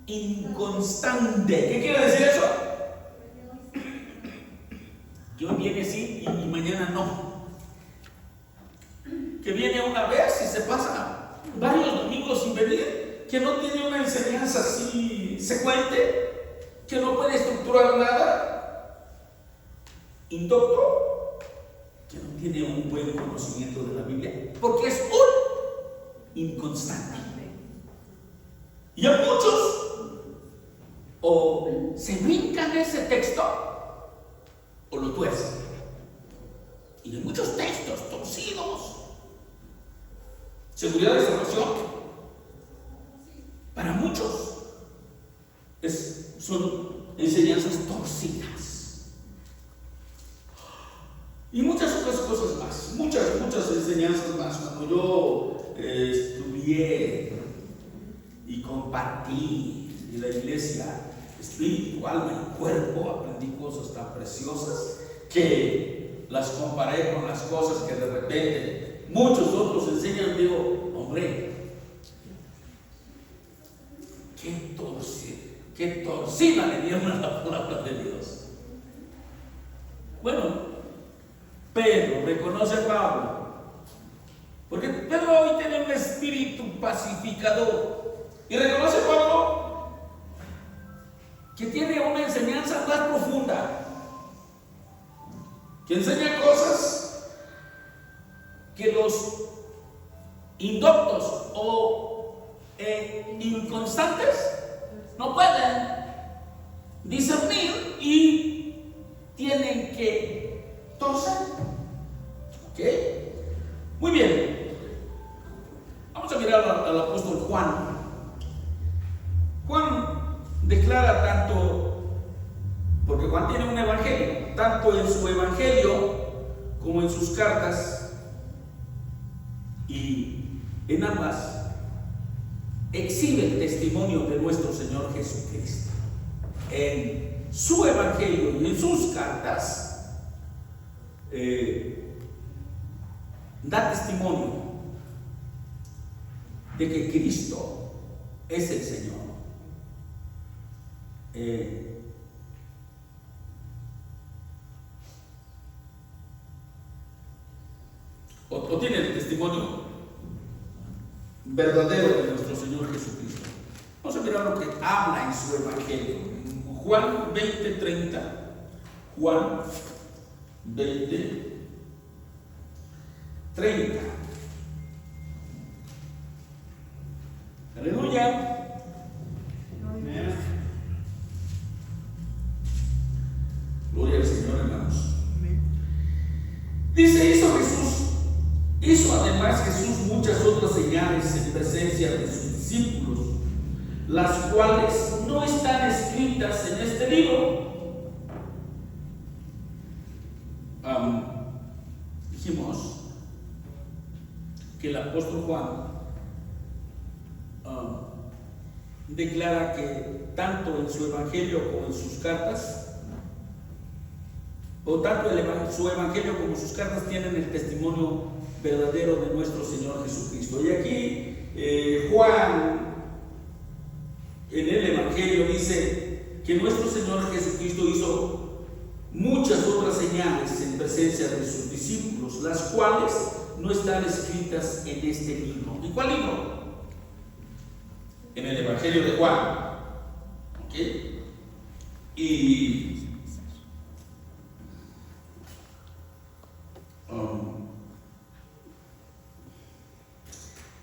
inconstante. ¿Qué quiere decir eso? Que hoy viene sí y mañana no. Que viene una vez y se pasa varios domingos sin venir, que no tiene una enseñanza así secuente, que no puede estructurar nada. Indocto, que no tiene un buen conocimiento de la Biblia, porque es un inconstante. Y a muchos o se brincan ese texto o lo tuercen. Y hay muchos textos torcidos. Seguridad de salvación, para muchos son enseñanzas torcidas. Y muchas otras cosas más, muchas enseñanzas más. Cuando yo estudié y compartí en la iglesia espíritu, alma y cuerpo, aprendí cosas tan preciosas que las comparé con las cosas que de repente muchos otros enseñan. Digo, hombre, qué torcida le dieron a la palabra de Dios. Bueno, Pedro reconoce a Pablo, porque Pedro hoy tiene un espíritu pacificador, y reconoce a Pablo que tiene una enseñanza más profunda, que enseña cosas que los indoctos o inconstantes no pueden discernir y tienen que torcer. ¿Ok? Muy bien. Vamos a mirar al apóstol Juan. Juan declara tanto porque Juan tiene un evangelio, tanto en su evangelio como en sus cartas, y en ambas exhibe el testimonio de nuestro Señor Jesucristo. En su evangelio y en sus cartas da testimonio de que Cristo es el Señor. O tiene el testimonio verdadero de nuestro Señor Jesucristo. Vamos a mirar lo que habla en su evangelio. Juan 20:30. Juan 20:30. Aleluya. Gloria al Señor, hermanos. Dice, hizo además Jesús muchas otras señales en presencia de sus discípulos, las cuales no están escritas en este libro. Dijimos que el apóstol Juan declara que tanto en su evangelio como en sus cartas, o tanto su evangelio como sus cartas tienen el testimonio verdadero de nuestro Señor Jesucristo. Y aquí Juan en el evangelio dice que nuestro Señor Jesucristo hizo muchas otras señales en presencia de sus discípulos, las cuales no están escritas en este libro. ¿En cuál libro? En el evangelio de Juan. ¿Ok? Y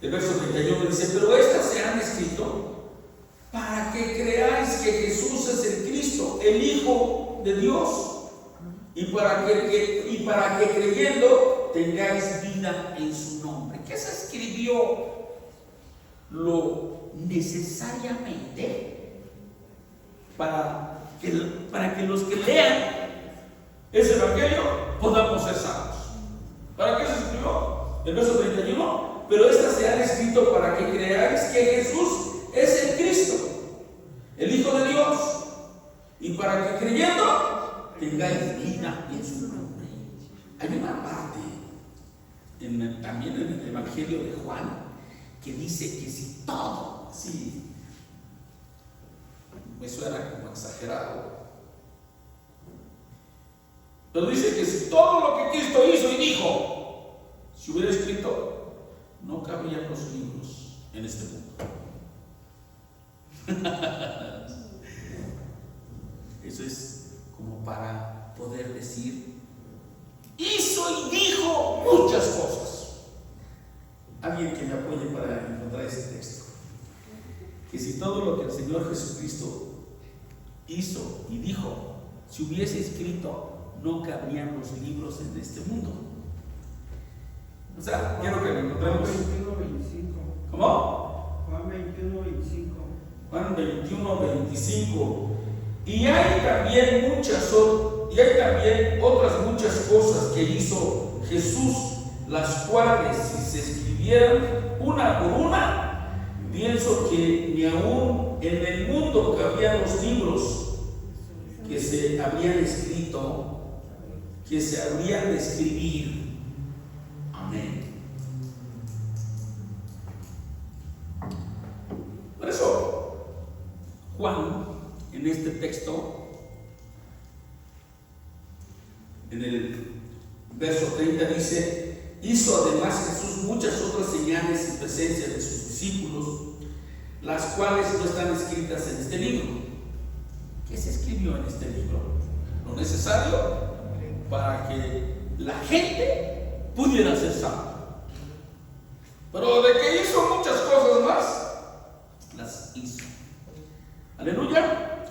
el verso 31 dice, pero estas se han escrito para que creáis que Jesús es el Cristo, el Hijo de Dios, y para que creyendo tengáis vida en su nombre. ¿Qué se escribió? Lo necesariamente para que los que lean ese evangelio podamos ser salvos. ¿Para qué se escribió? El verso 31. Pero estas se han escrito para que creáis que Jesús es el Cristo, el Hijo de Dios, y para que creyendo tengáis vida en su nombre. Hay una parte también en el evangelio de Juan que dice que si todo, sí, me suena como exagerado, pero dice que si todo lo que Cristo hizo y dijo se hubiera escrito, no cabrían los libros en este mundo. Eso es como para poder decir, hizo y dijo muchas cosas. Alguien que me apoye para encontrar ese texto. Que si todo lo que el Señor Jesucristo hizo y dijo se hubiese escrito, no cabrían los libros en este mundo. O sea, quiero que lo encontremos. Juan 21:25. ¿Cómo? Juan 21:25. Juan 21:25. Y hay también otras muchas cosas que hizo Jesús, las cuales si se escribieran una por una, pienso que ni aún en el mundo cabían los libros que se habrían escrito, que se habrían de escribir. Amén. Por eso, Juan, en este texto, en el verso 30 dice, hizo además Jesús muchas otras señales en presencia de sus discípulos, las cuales no están escritas en este libro. ¿Qué se escribió en este libro? Lo necesario para que la gente pudiera ser salva. Pero de que hizo muchas cosas más, las hizo. Aleluya.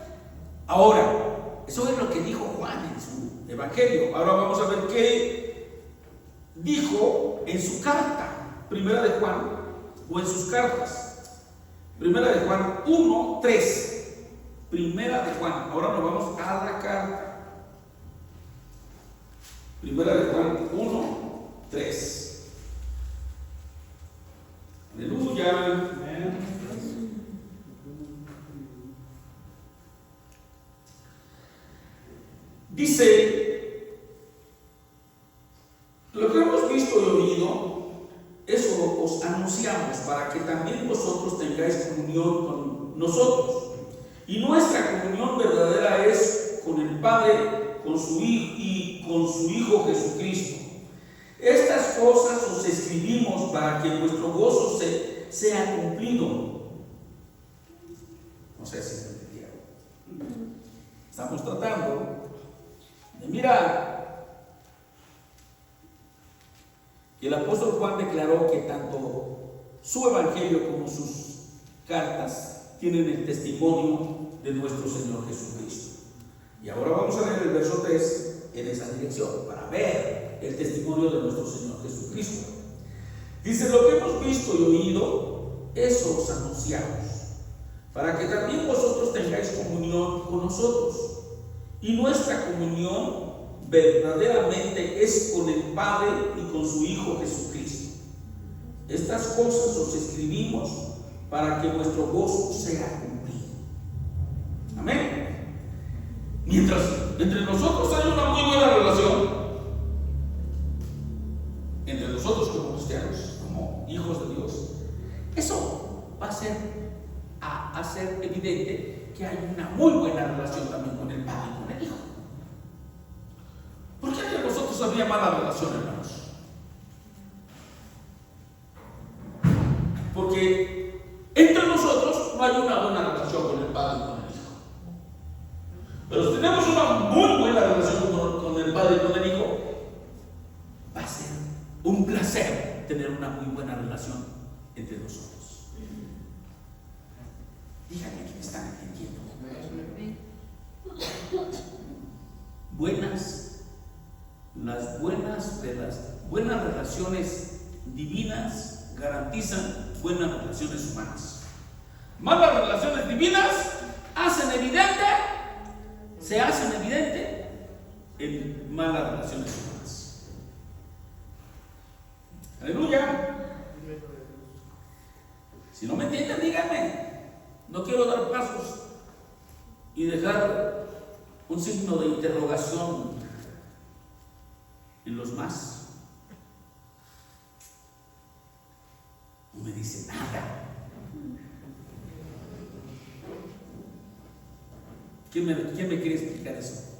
Ahora, eso es lo que dijo Juan en su evangelio. Ahora vamos a ver qué dijo en su carta, primera de Juan, o en sus cartas. Primera de Juan 1:3. Primera de Juan. Ahora nos vamos a la carta. Primera de Juan 1, 3. Aleluya. Amén. Dice, lo que hemos visto y oído, eso os anunciamos para que también vosotros tengáis comunión con nosotros. Y nuestra comunión verdadera es con el Padre, con su Hijo y con su Hijo Jesucristo. Estas cosas os escribimos para que vuestro gozo sea cumplido. No sé si me entendieron. Estamos tratando de mirar que el apóstol Juan declaró que tanto su evangelio como sus cartas tienen el testimonio de nuestro Señor Jesucristo. Y ahora vamos a leer el verso 3 en esa dirección para ver el testimonio de nuestro Señor Jesucristo. Dice, lo que hemos visto y oído, eso os anunciamos, para que también vosotros tengáis comunión con nosotros. Y nuestra comunión verdaderamente es con el Padre y con su Hijo Jesucristo. Estas cosas os escribimos para que vuestro gozo sea cumplido. Amén. Mientras entre nosotros hay una muy buena relación, entre nosotros como cristianos, como hijos de Dios, eso va a hacer evidente que hay una muy buena relación también con el Padre y con el Hijo. ¿Por qué entre nosotros había mala relación, hermanos? Porque entre nosotros no hay una buena relación con el Padre y con el Hijo. Pero si tenemos una muy buena relación con el Padre y con el Hijo, va a ser un placer tener una muy buena relación entre nosotros. Díganme que me están entendiendo. Las buenas relaciones divinas garantizan buenas relaciones humanas. Malas relaciones divinas se hacen evidente en malas relaciones humanas. Aleluya. Si no me entienden, díganme. No quiero dar pasos y dejar un signo de interrogación en los más. No me dice nada. ¿Quién me quiere explicar eso?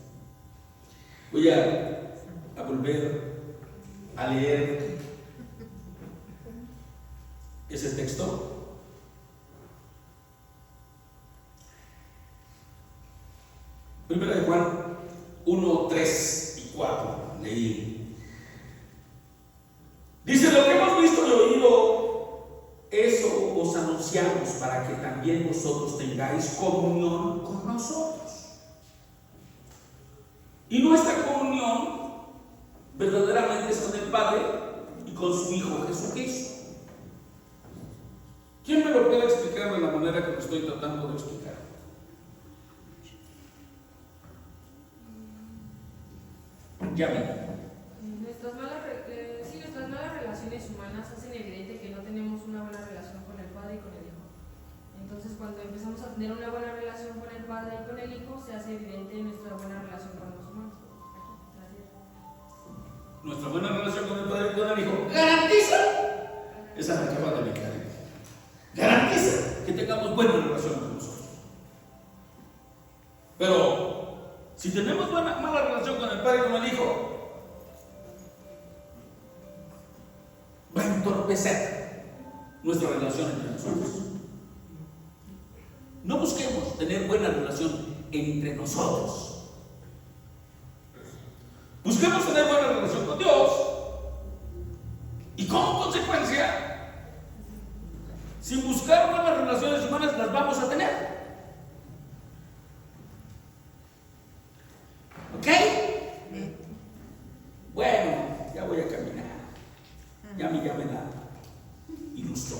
Voy a volver a leer ese texto. Primera de Juan 1, 3 y 4. Leí. Dice, lo que hemos visto y oído, eso os anunciamos para que también vosotros tengáis comunión con nosotros. Y nuestra comunión verdaderamente es con el Padre y con su Hijo Jesucristo. ¿Quién me lo puede explicar de la manera que lo estoy tratando de explicar? Llame. Nuestras malas relaciones humanas hacen evidente que no tenemos una buena relación con el Padre y con el Hijo. Entonces, cuando empezamos a tener una buena relación con el Padre y con el Hijo, se hace evidente nuestra buena relación con los humanos. Gracias. Nuestra buena relación con el Padre y con el Hijo garantiza, esa me acaba de ubicar, garantiza que tengamos buena relación con nosotros. Pero si tenemos mala relación con el Padre y con el Hijo, va a entorpecer nuestra relación entre nosotros. No busquemos tener buena relación entre nosotros. Busquemos tener buena relación con Dios. Y como consecuencia, sin buscar buenas relaciones humanas, las vamos a tener. ¿Ok? Bueno, ya voy a caminar. Ya me la ilustró.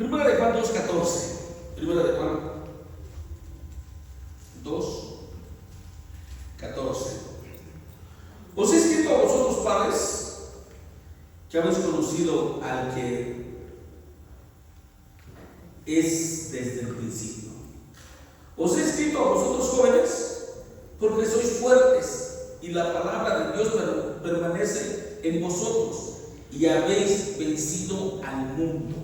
Primera de Juan 2:14. Primera de Juan 2:14. Os he escrito a vosotros, padres, que habéis conocido al que es desde el principio. Os he escrito a vosotros, jóvenes, porque sois fuertes y la palabra de Dios permanece en vosotros y habéis vencido al mundo.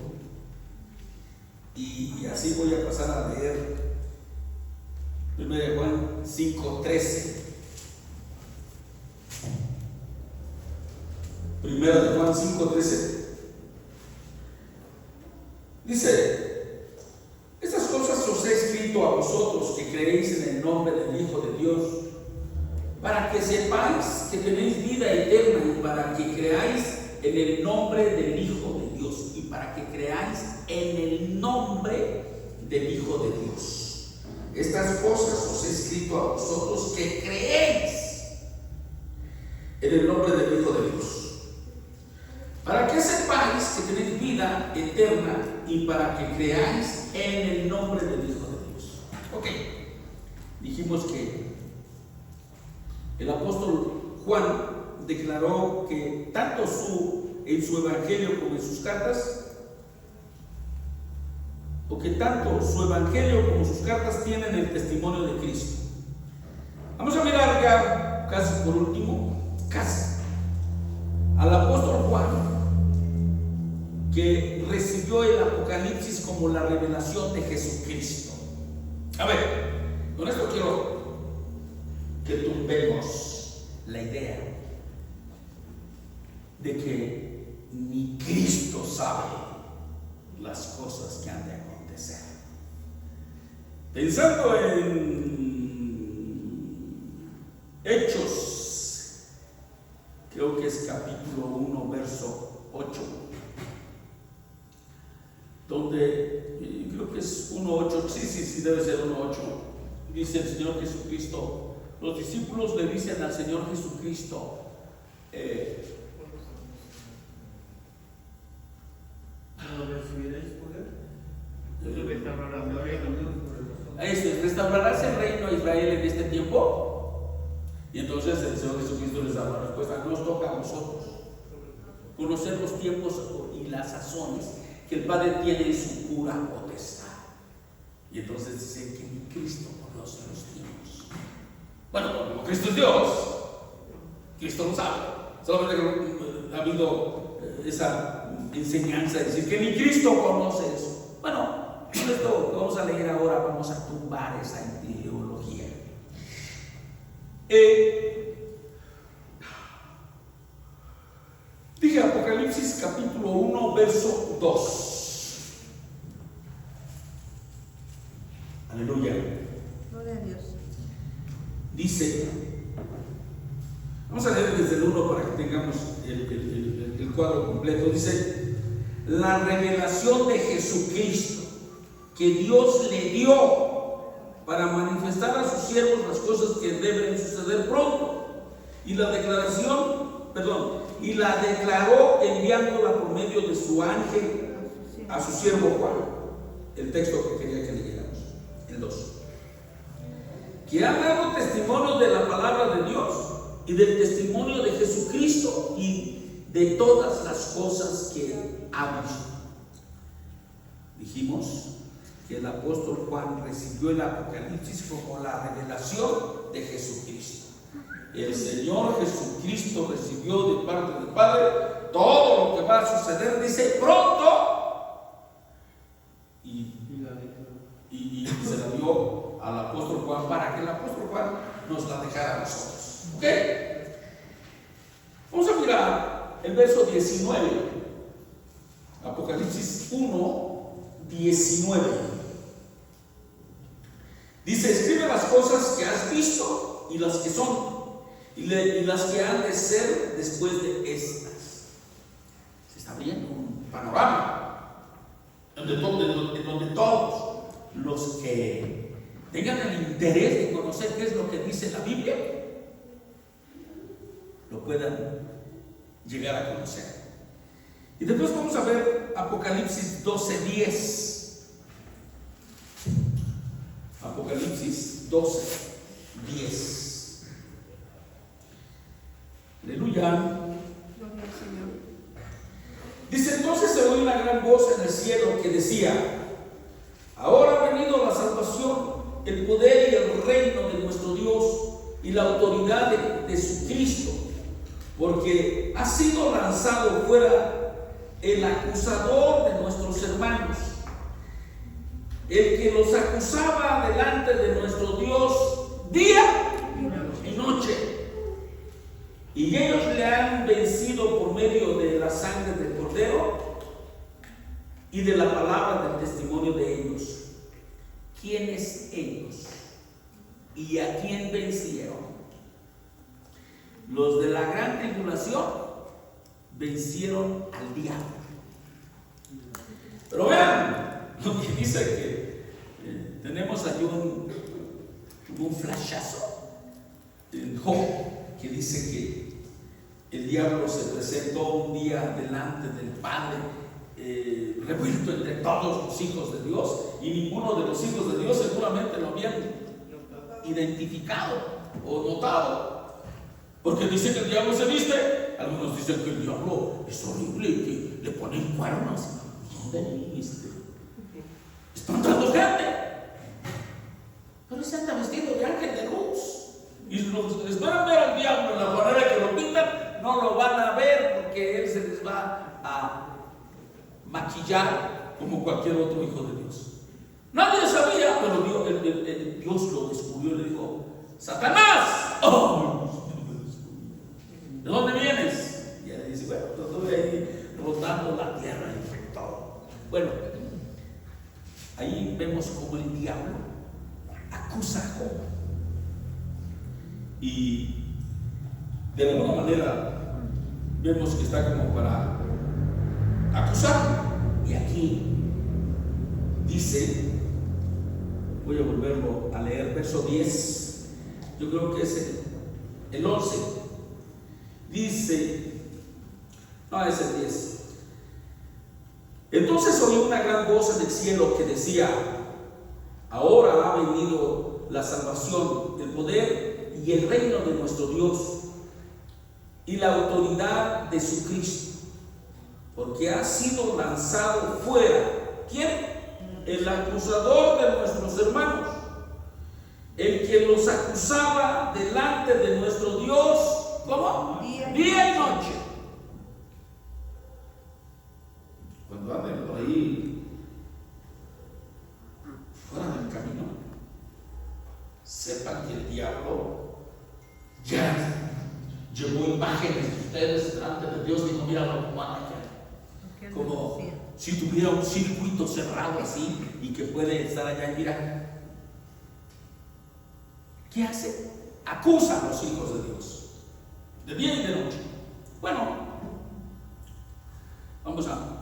Y así voy a pasar a leer 1 Juan 5:13. 1 Juan 5:13 dice: estas cosas os he escrito a vosotros que creéis en el nombre del Hijo de Dios, para que sepáis que tenéis vida eterna, y para que creáis en el nombre del Hijo de Dios, y para que creáis en el nombre del Hijo de Dios. Estas cosas os he escrito a vosotros que creéis en el nombre del Hijo de Dios, para que sepáis que tenéis vida eterna y para que creáis en el nombre del Hijo de Dios. Ok, dijimos que el apóstol Juan declaró que tanto en su evangelio como en sus cartas, o que tanto su evangelio como sus cartas tienen el testimonio de Cristo. Vamos a mirar ya, casi por último, al apóstol Juan, que recibió el Apocalipsis como la revelación de Jesucristo. A ver, con esto quiero que tumbemos la idea de que ni Cristo sabe las cosas que han de acontecer. Pensando en Hechos, creo que es capítulo 1, verso 8, donde creo que es 1:8, sí, debe ser 1:8. Dice el Señor Jesucristo, los discípulos le dicen al Señor Jesucristo, ¿recibiréis poder? ¿restaurarás el reino de Israel en este tiempo? Y entonces el Señor Jesucristo les da la respuesta: nos toca a nosotros conocer los tiempos y las sazones que el Padre tiene en su pura potestad. Y entonces dice que ni Cristo conoce los tiempos. Bueno, como Cristo es Dios, Cristo lo sabe. Solamente ha habido esa enseñanza de decir que ni Cristo conoce eso. Bueno, con esto que vamos a leer ahora vamos a tumbar esa ideología. Dije Apocalipsis capítulo 1, verso 2. Aleluya. Gloria a Dios. Dice, vamos a leer desde el 1 para que tengamos el cuadro completo. Dice: la revelación de Jesucristo que Dios le dio para manifestar a sus siervos las cosas que deben suceder pronto, y la declaró enviándola por medio de su ángel a su siervo Juan. El texto que quería que leyéramos, el 2. Que ha dado testimonio de la palabra de Dios y del testimonio de Jesucristo y de todas las cosas que ha visto. Dijimos que el apóstol Juan recibió el Apocalipsis como la revelación de Jesucristo. El Señor Jesucristo recibió de parte del Padre todo lo que va a suceder, dice, pronto, y se la dio al apóstol Juan para que el apóstol Juan nos la dejara a nosotros. ¿Ok? Vamos a mirar el verso 19, Apocalipsis 1, 19. Dice: escribe las cosas que has visto y las que son y las que han de ser después de estas. Se está viendo un panorama en donde todos los que tengan el interés de conocer qué es lo que dice la Biblia lo puedan llegar a conocer. Y después vamos a ver Apocalipsis 12:10. Apocalipsis 12:10. Aleluya. Gloria al Señor. Dice: entonces se oyó una gran voz en el cielo que decía: ahora ha venido la salvación, el poder y el reino de nuestro Dios y la autoridad de su Cristo, porque ha sido lanzado fuera el acusador de nuestros hermanos, el que los acusaba delante de nuestro Dios día y noche. Y ellos le han vencido por medio de la sangre del Cordero y de la palabra del testimonio de ellos. ¿Quiénes ellos? ¿Y a quién vencieron? Los de la gran tribulación vencieron al diablo. Pero vean lo que dice que tenemos aquí un flashazo en Job, que dice que el diablo se presentó un día delante del Padre, revuelto entre todos los hijos de Dios, y ninguno de los hijos de Dios seguramente lo habían identificado o notado, porque dice que el diablo se viste. Algunos dicen que el diablo es horrible y que le ponen cuernos. ¿Dónde espantando gente? Pero se anda vestido de ángel de luz. Y los que esperan ver al diablo en la manera que lo pintan, no lo van a ver, porque él se les va a maquillar como cualquier otro hijo de Dios. Nadie sabía, pero Dios lo descubrió y le dijo: ¡Satanás! ¡Oh! ¿De dónde vienes? Y él dice: bueno, yo estoy ahí rotando la tierra y todo. Bueno, ahí vemos como el diablo acusa a Job. Y de alguna manera vemos que está como para acusar. Y aquí dice, voy a volverlo a leer, verso 10, yo creo que es el 11. Dice, no, es el 10. Entonces oí una gran voz en el cielo que decía: ahora ha venido la salvación, el poder y el reino de nuestro Dios y la autoridad de su Cristo, porque ha sido lanzado fuera. ¿Quién? El acusador de nuestros hermanos, el que los acusaba delante de nuestro Dios. ¿Cómo? Día y noche. Cuando anden por ahí fuera del camino, sepan que el diablo ya llevó imágenes de ustedes delante de Dios. Dijo: míralo como anda allá, como si tuviera un circuito cerrado así y que puede estar allá. Y mira, ¿qué hace? Acusa a los hijos de Dios de día y de noche. Bueno, vamos a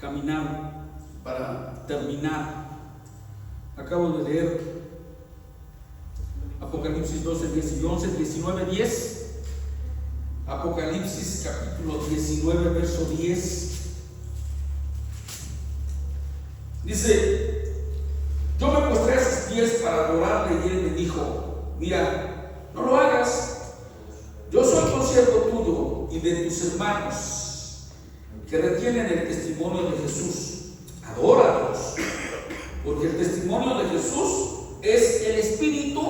caminar para terminar. Acabo de leer Apocalipsis 12, 10 y 11, 19, 10. Apocalipsis capítulo 19, verso 10. Dice: yo me postré a sus pies para adorarle, y él me dijo: mira, no lo hagas. Yo soy consiervo tuyo y de tus hermanos que retienen el testimonio de Jesús. Adóralos, porque el testimonio de Jesús es el espíritu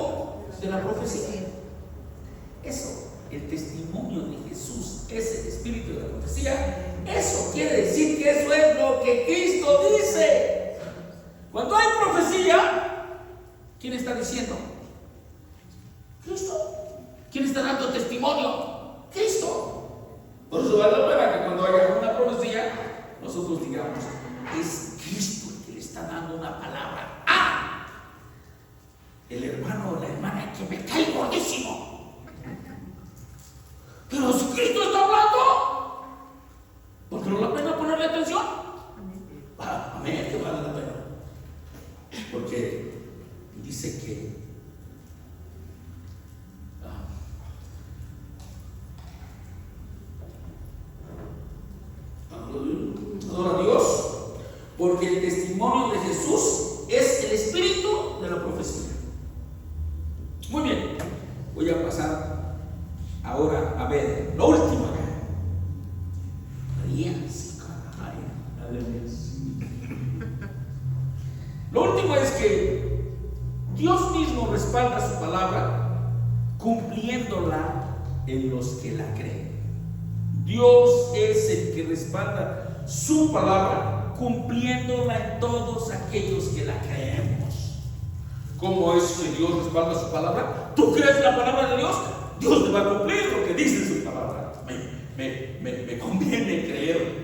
de la profecía. Eso, el testimonio de Jesús es el espíritu de la profecía. Eso quiere decir que eso es lo que Cristo dice. Cuando hay profecía, ¿quién está diciendo? Cristo. ¿Quién está dando testimonio? Cristo. Por eso vale la pena que cuando haya una profecía, nosotros digamos: es Cristo el que le está dando una palabra a el hermano o la hermana que me cae gordísimo. Pero si Cristo está hablando, ¿por qué no vale la pena ponerle atención? Amén, que vale la pena. Porque dice que adora a Dios Lo último es que Dios mismo respalda su palabra cumpliéndola en los que la creen. Dios es el que respalda su palabra cumpliéndola en todos aquellos que la creemos. ¿Cómo es que Dios respalda su palabra? ¿Tú crees la palabra de Dios? Dios te va a cumplir lo que dice su palabra. Me conviene creer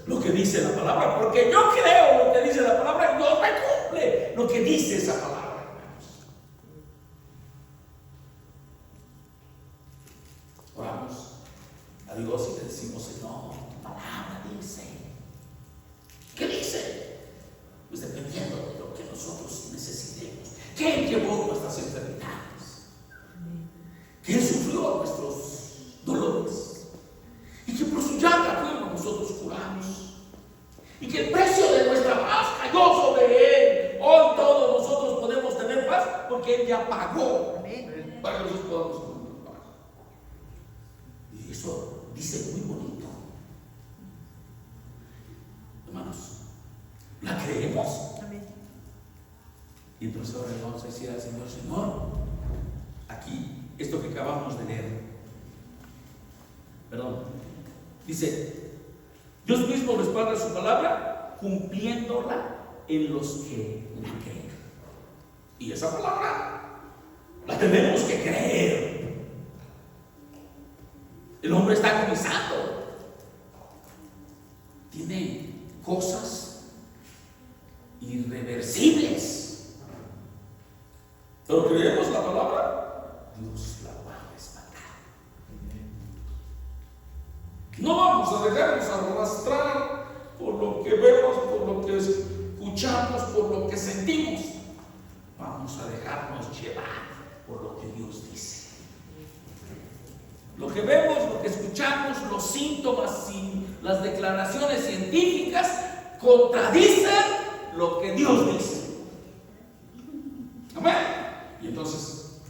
lo que dice la palabra, porque yo creo lo que dice la palabra y Dios me cumple lo que dice esa palabra, hermanos. Oramos a Dios y le decimos: Señor, tu palabra dice. ¿Qué dice? Pues dependiendo de lo que nosotros necesitemos. Que Él llevó nuestras enfermedades, que Él sufrió nuestros dolores y que por su llaga fuimos nosotros curados, y que el precio de nuestra paz cayó sobre Él. Hoy todos nosotros podemos tener paz porque Él ya pagó para que nosotros podamos tener paz. Y eso dice muy bonito, hermanos. ¿La creemos? Amén. Y entonces ahora le vamos a decir al Señor: Señor, aquí, esto que acabamos de leer, dice: Dios mismo respalda su palabra cumpliéndola en los que la creen. Y esa palabra la tenemos que creer. El hombre está comenzando, tiene cosas irreversibles, pero creemos la palabra, Dios la va a respaldar. No vamos a dejarnos arrastrar por lo que vemos, por lo que escuchamos, por lo que sentimos. Vamos a dejarnos llevar por lo que Dios dice. Lo que vemos, lo que escuchamos, los síntomas y las declaraciones científicas contradicen lo que Dios dice. Amén. Y entonces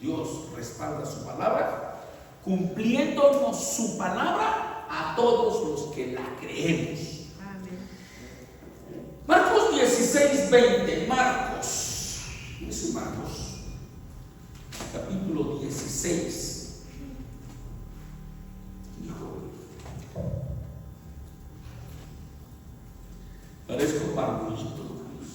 Dios respalda su palabra cumpliéndonos su palabra a todos los que la creemos. Amén. Marcos 16:20. Marcos, dice Marcos, capítulo 16. Parezco parbolito, hermanos.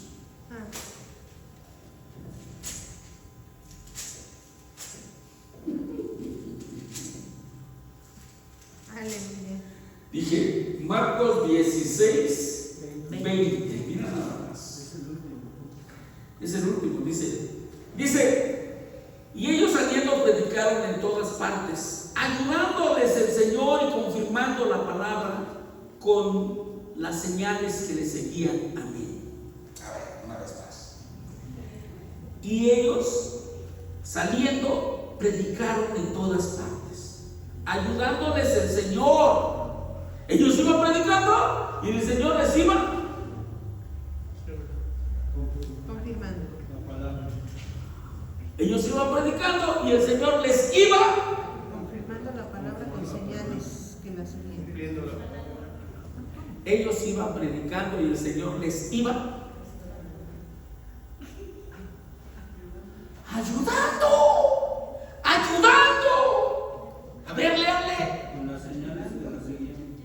Aleluya. Dije Marcos 16:20. Mira nada más. Es el último. Dice, y ellos saliendo predicaron en todas partes, ayudándoles el Señor y confirmando la palabra con las señales que le seguían. Amén. A ver, una vez más. Y ellos saliendo predicaron en todas partes, ayudándoles el Señor. Ellos iban predicando y el Señor les iba Confirmando. Ellos iban predicando y el Señor les iba Confirmando la palabra con señales que la seguían. Ellos iban predicando y el Señor les iba ayudando. A ver, léanle. Con las señales que nos seguían.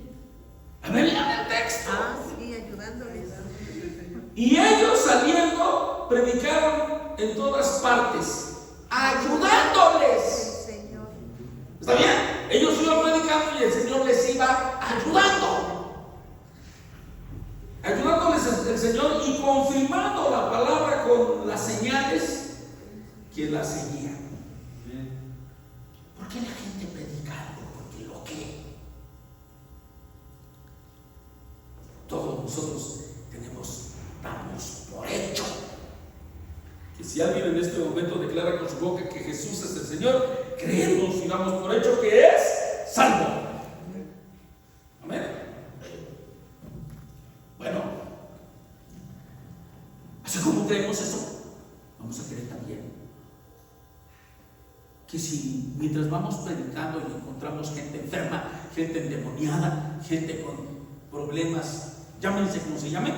A ver, lean el texto. Sí, ayudándoles. Y ellos saliendo predicaron en todas partes, ayudándoles. El Señor. ¿Está bien? Ellos iban predicando y el Señor les iba ayudando. Ayudándoles el Señor y confirmando la palabra con las señales que la seguían. ¿Por qué la gente predica algo? Porque lo cree. Todos nosotros damos por hecho que si alguien en este momento declara con su boca que Jesús es el Señor, creemos y damos por hecho que es salvo. Amén. Bueno, así como creemos eso, vamos a creer también que si mientras vamos predicando y encontramos gente enferma, gente endemoniada, gente con problemas, llámense como se llamen,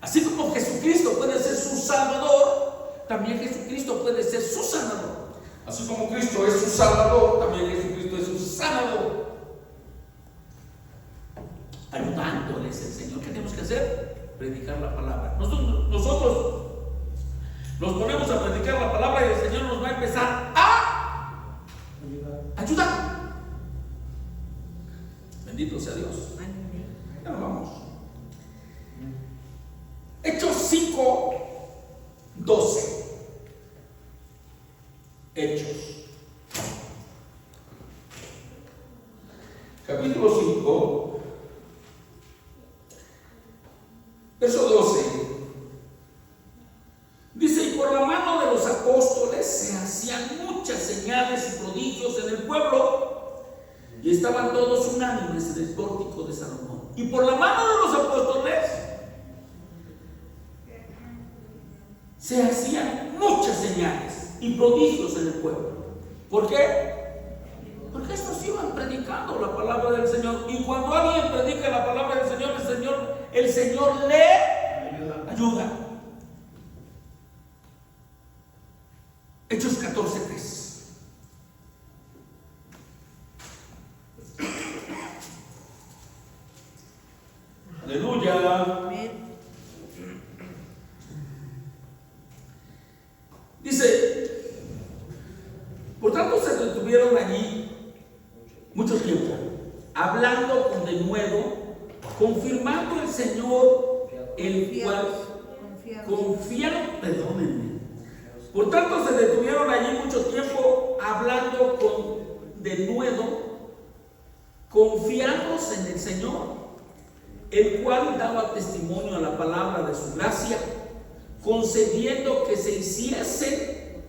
Así como Jesucristo puede ser su Salvador, también Jesucristo puede ser su sanador. Así como Cristo es su Salvador, también Jesucristo es su sanador. Ayudándoles el Señor. ¿Qué tenemos que hacer? Predicar la palabra. Nosotros nos ponemos a predicar la palabra y el Señor nos va a empezar a ayudar. Bendito sea Dios. Ya nos vamos. Hechos 5:12. Hechos. Capítulo 5, verso 12. Dice: y por la mano de los apóstoles se hacían muchas señales y prodigios en el pueblo, y estaban todos unánimes en el pórtico de Salomón. Y por la mano de los apóstoles se hacían muchas señales y prodigios en el pueblo. ¿Por qué? Porque estos iban predicando la palabra del Señor. Y cuando alguien predica la palabra del Señor, el Señor le ayuda. Hechos 14:3. Aleluya. Amén. Dice: por tanto se detuvieron allí mucho tiempo, hablando con denuedo, confirmando el Señor, el cual confiaron, perdónenme. Por tanto se detuvieron allí mucho tiempo, hablando con denuedo, confiados en el Señor, el cual daba testimonio a la palabra de su gracia, concediendo que se hiciesen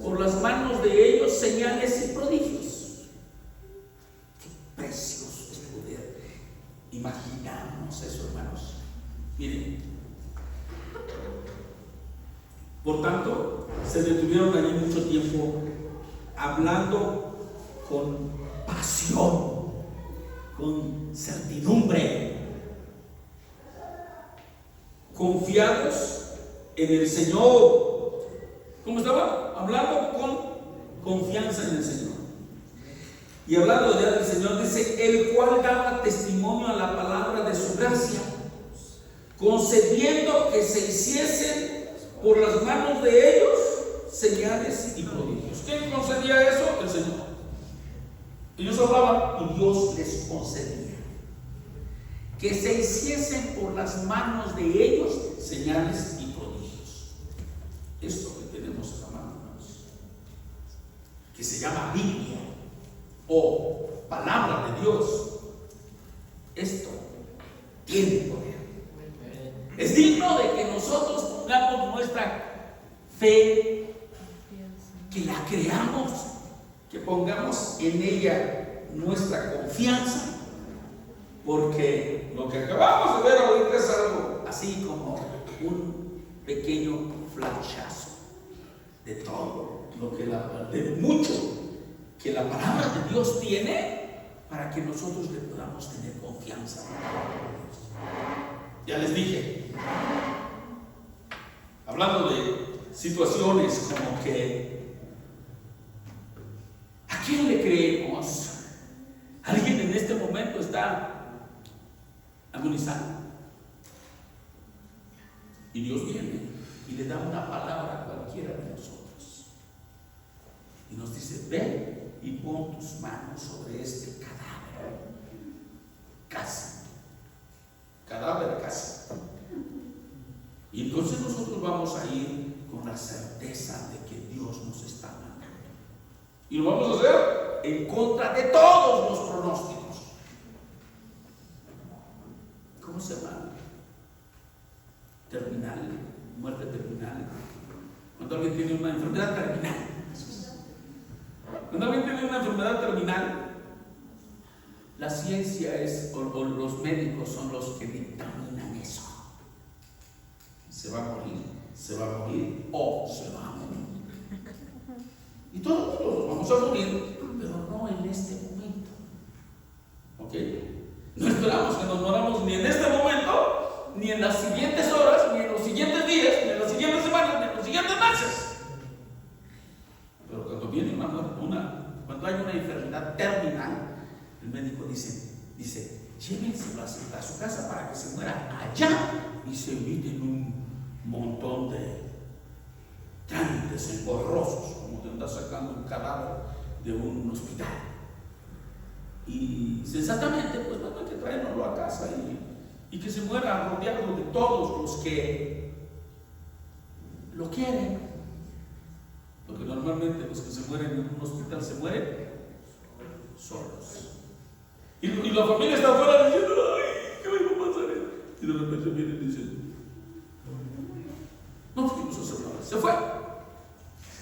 por las manos de ellos señales y prodigios. Qué precioso es poder imaginarnos eso, hermanos. Miren, por tanto se detuvieron allí mucho tiempo, hablando con pasión, con certidumbre, confiados en el Señor. ¿Cómo estaba? Hablando con confianza en el Señor. Y hablando ya del Señor, dice: el cual daba testimonio a la palabra de su gracia, concediendo que se hiciesen por las manos de ellos señales y prodigios. ¿Quién concedía eso? El Señor. Ellos hablaban y Dios les concedía que se hiciesen por las manos de ellos señales y prodigios. Esto que tenemos en la mano, hermanos, que se llama Biblia o palabra de Dios, esto tiene poder. Es digno de que nosotros pongamos nuestra fe, que la creamos, que pongamos en ella nuestra confianza, porque lo que acabamos de ver ahorita es algo así como un pequeño flashazo de todo lo que de mucho que la palabra de Dios tiene para que nosotros le podamos tener confianza en la palabra de Dios. Ya les dije, hablando de situaciones como que ¿a quién le creemos? Alguien en este momento está agonizando y Dios viene y le da una palabra a cualquiera de nosotros y nos dice: ven y pon tus manos sobre este cadáver, casi. Y entonces nosotros vamos a ir con la certeza de que Dios nos está mandando, y lo vamos a hacer en contra de todos los pronósticos. ¿Cómo se llama? Terminal, muerte terminal. Cuando alguien tiene una enfermedad terminal. Cuando alguien tiene una enfermedad terminal, la ciencia o los médicos son los que dictaminan eso. Se va a morir o se va a morir. Y todos nos vamos a morir, pero no en este momento. ¿Ok? No esperamos que nos moramos ni en este momento, ni en las siguientes horas, médico dice, llévenselo a su casa para que se muera allá y se eviten un montón de trámites engorrosos, como de andar sacando un cadáver de un hospital. Y sensatamente, pues bueno, hay que traernoslo a casa y que se muera rodeado de todos los que lo quieren. Porque normalmente los que se mueren en un hospital se mueren solos. Y la familia está afuera diciendo, ay, ¿qué me va a pasar? Y de repente vienen y dicen, no pudimos hacer nada, se fue.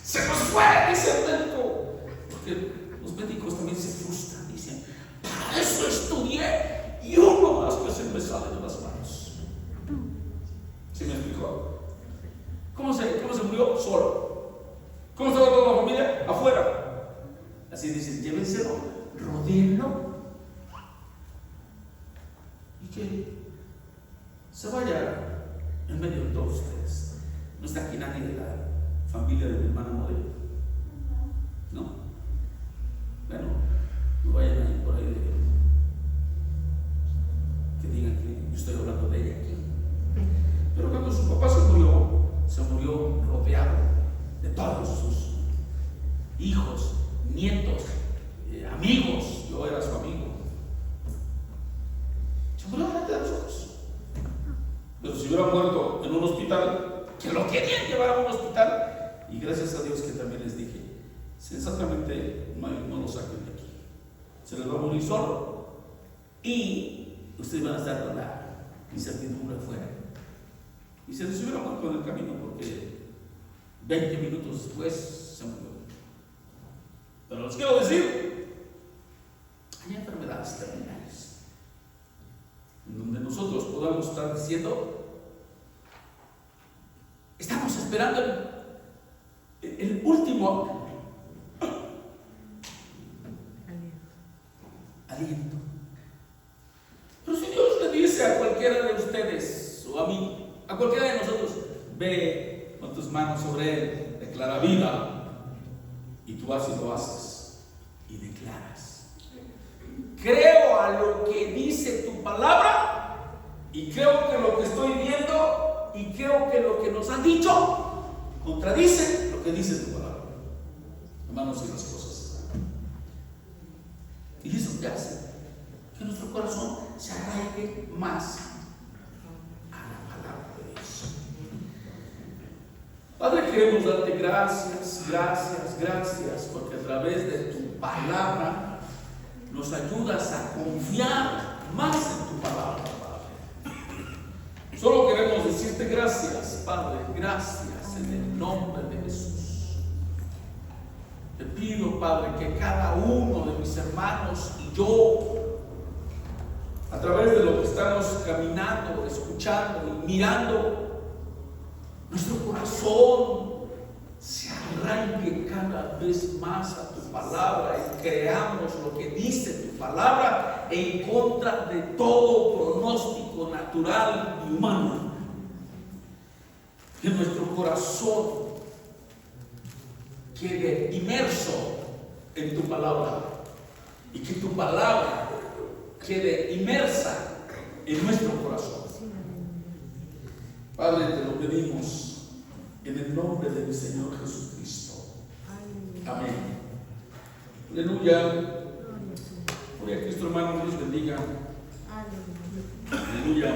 Se nos fue, dice el médico. Porque los médicos también se frustran, dicen, para eso estudié y uno más que se me sale de las manos. ¿Sí me explicó? ¿Cómo se murió? Solo. ¿Cómo estaba toda la familia? Afuera. Así dicen, llévenselo, rodéenlo y que se vaya en medio de todos ustedes. No está aquí nadie de la familia de mi hermana Modelo, ¿no? Bueno, no vayan a ir por ahí que digan que yo estoy hablando de ella aquí. Pero cuando su papá se murió rodeado de todos sus hijos, nietos, amigos. Yo era su amigo. Se murió delante de nosotros. Pero si hubiera muerto en un hospital, que lo querían llevar a un hospital, y gracias a Dios que también les dije, sensatamente no lo saquen de aquí. Se les va a morir solo y ustedes van a estar con la incertidumbre afuera. Y se les hubiera muerto en el camino porque 20 minutos después se murió. Pero les quiero decir, hay enfermedades terminales en donde nosotros podamos estar diciendo, estamos esperando el último aliento. Pero si Dios le dice a cualquiera de ustedes o a mí, a cualquiera de nosotros, ve con tus manos sobre él, declara vida, y tú vas y lo haces y declaras, creo a lo que dice tu palabra y creo que lo que estoy viendo y creo que lo que nos han dicho contradice lo que dice tu palabra. Hermanos, y las cosas están. Y eso te hace que nuestro corazón se arraigue más a la palabra de Dios. Padre, queremos darte gracias, porque a través de tu palabra nos ayudas a confiar más en tu palabra, Padre. Solo queremos decirte gracias, Padre, gracias en el nombre de Jesús. Te pido, Padre, que cada uno de mis hermanos y yo, a través de lo que estamos caminando, escuchando y mirando, nuestro corazón se arraigue cada vez más a tu palabra y creamos lo que dice tu palabra en contra de todo pronóstico natural y humano. Que nuestro corazón quede inmerso en tu palabra y que tu palabra quede inmersa en nuestro corazón. Padre, te lo pedimos en el nombre de mi Señor Jesucristo. Amén. Aleluya. Gloria a Cristo, hermano, Dios bendiga. Aleluya.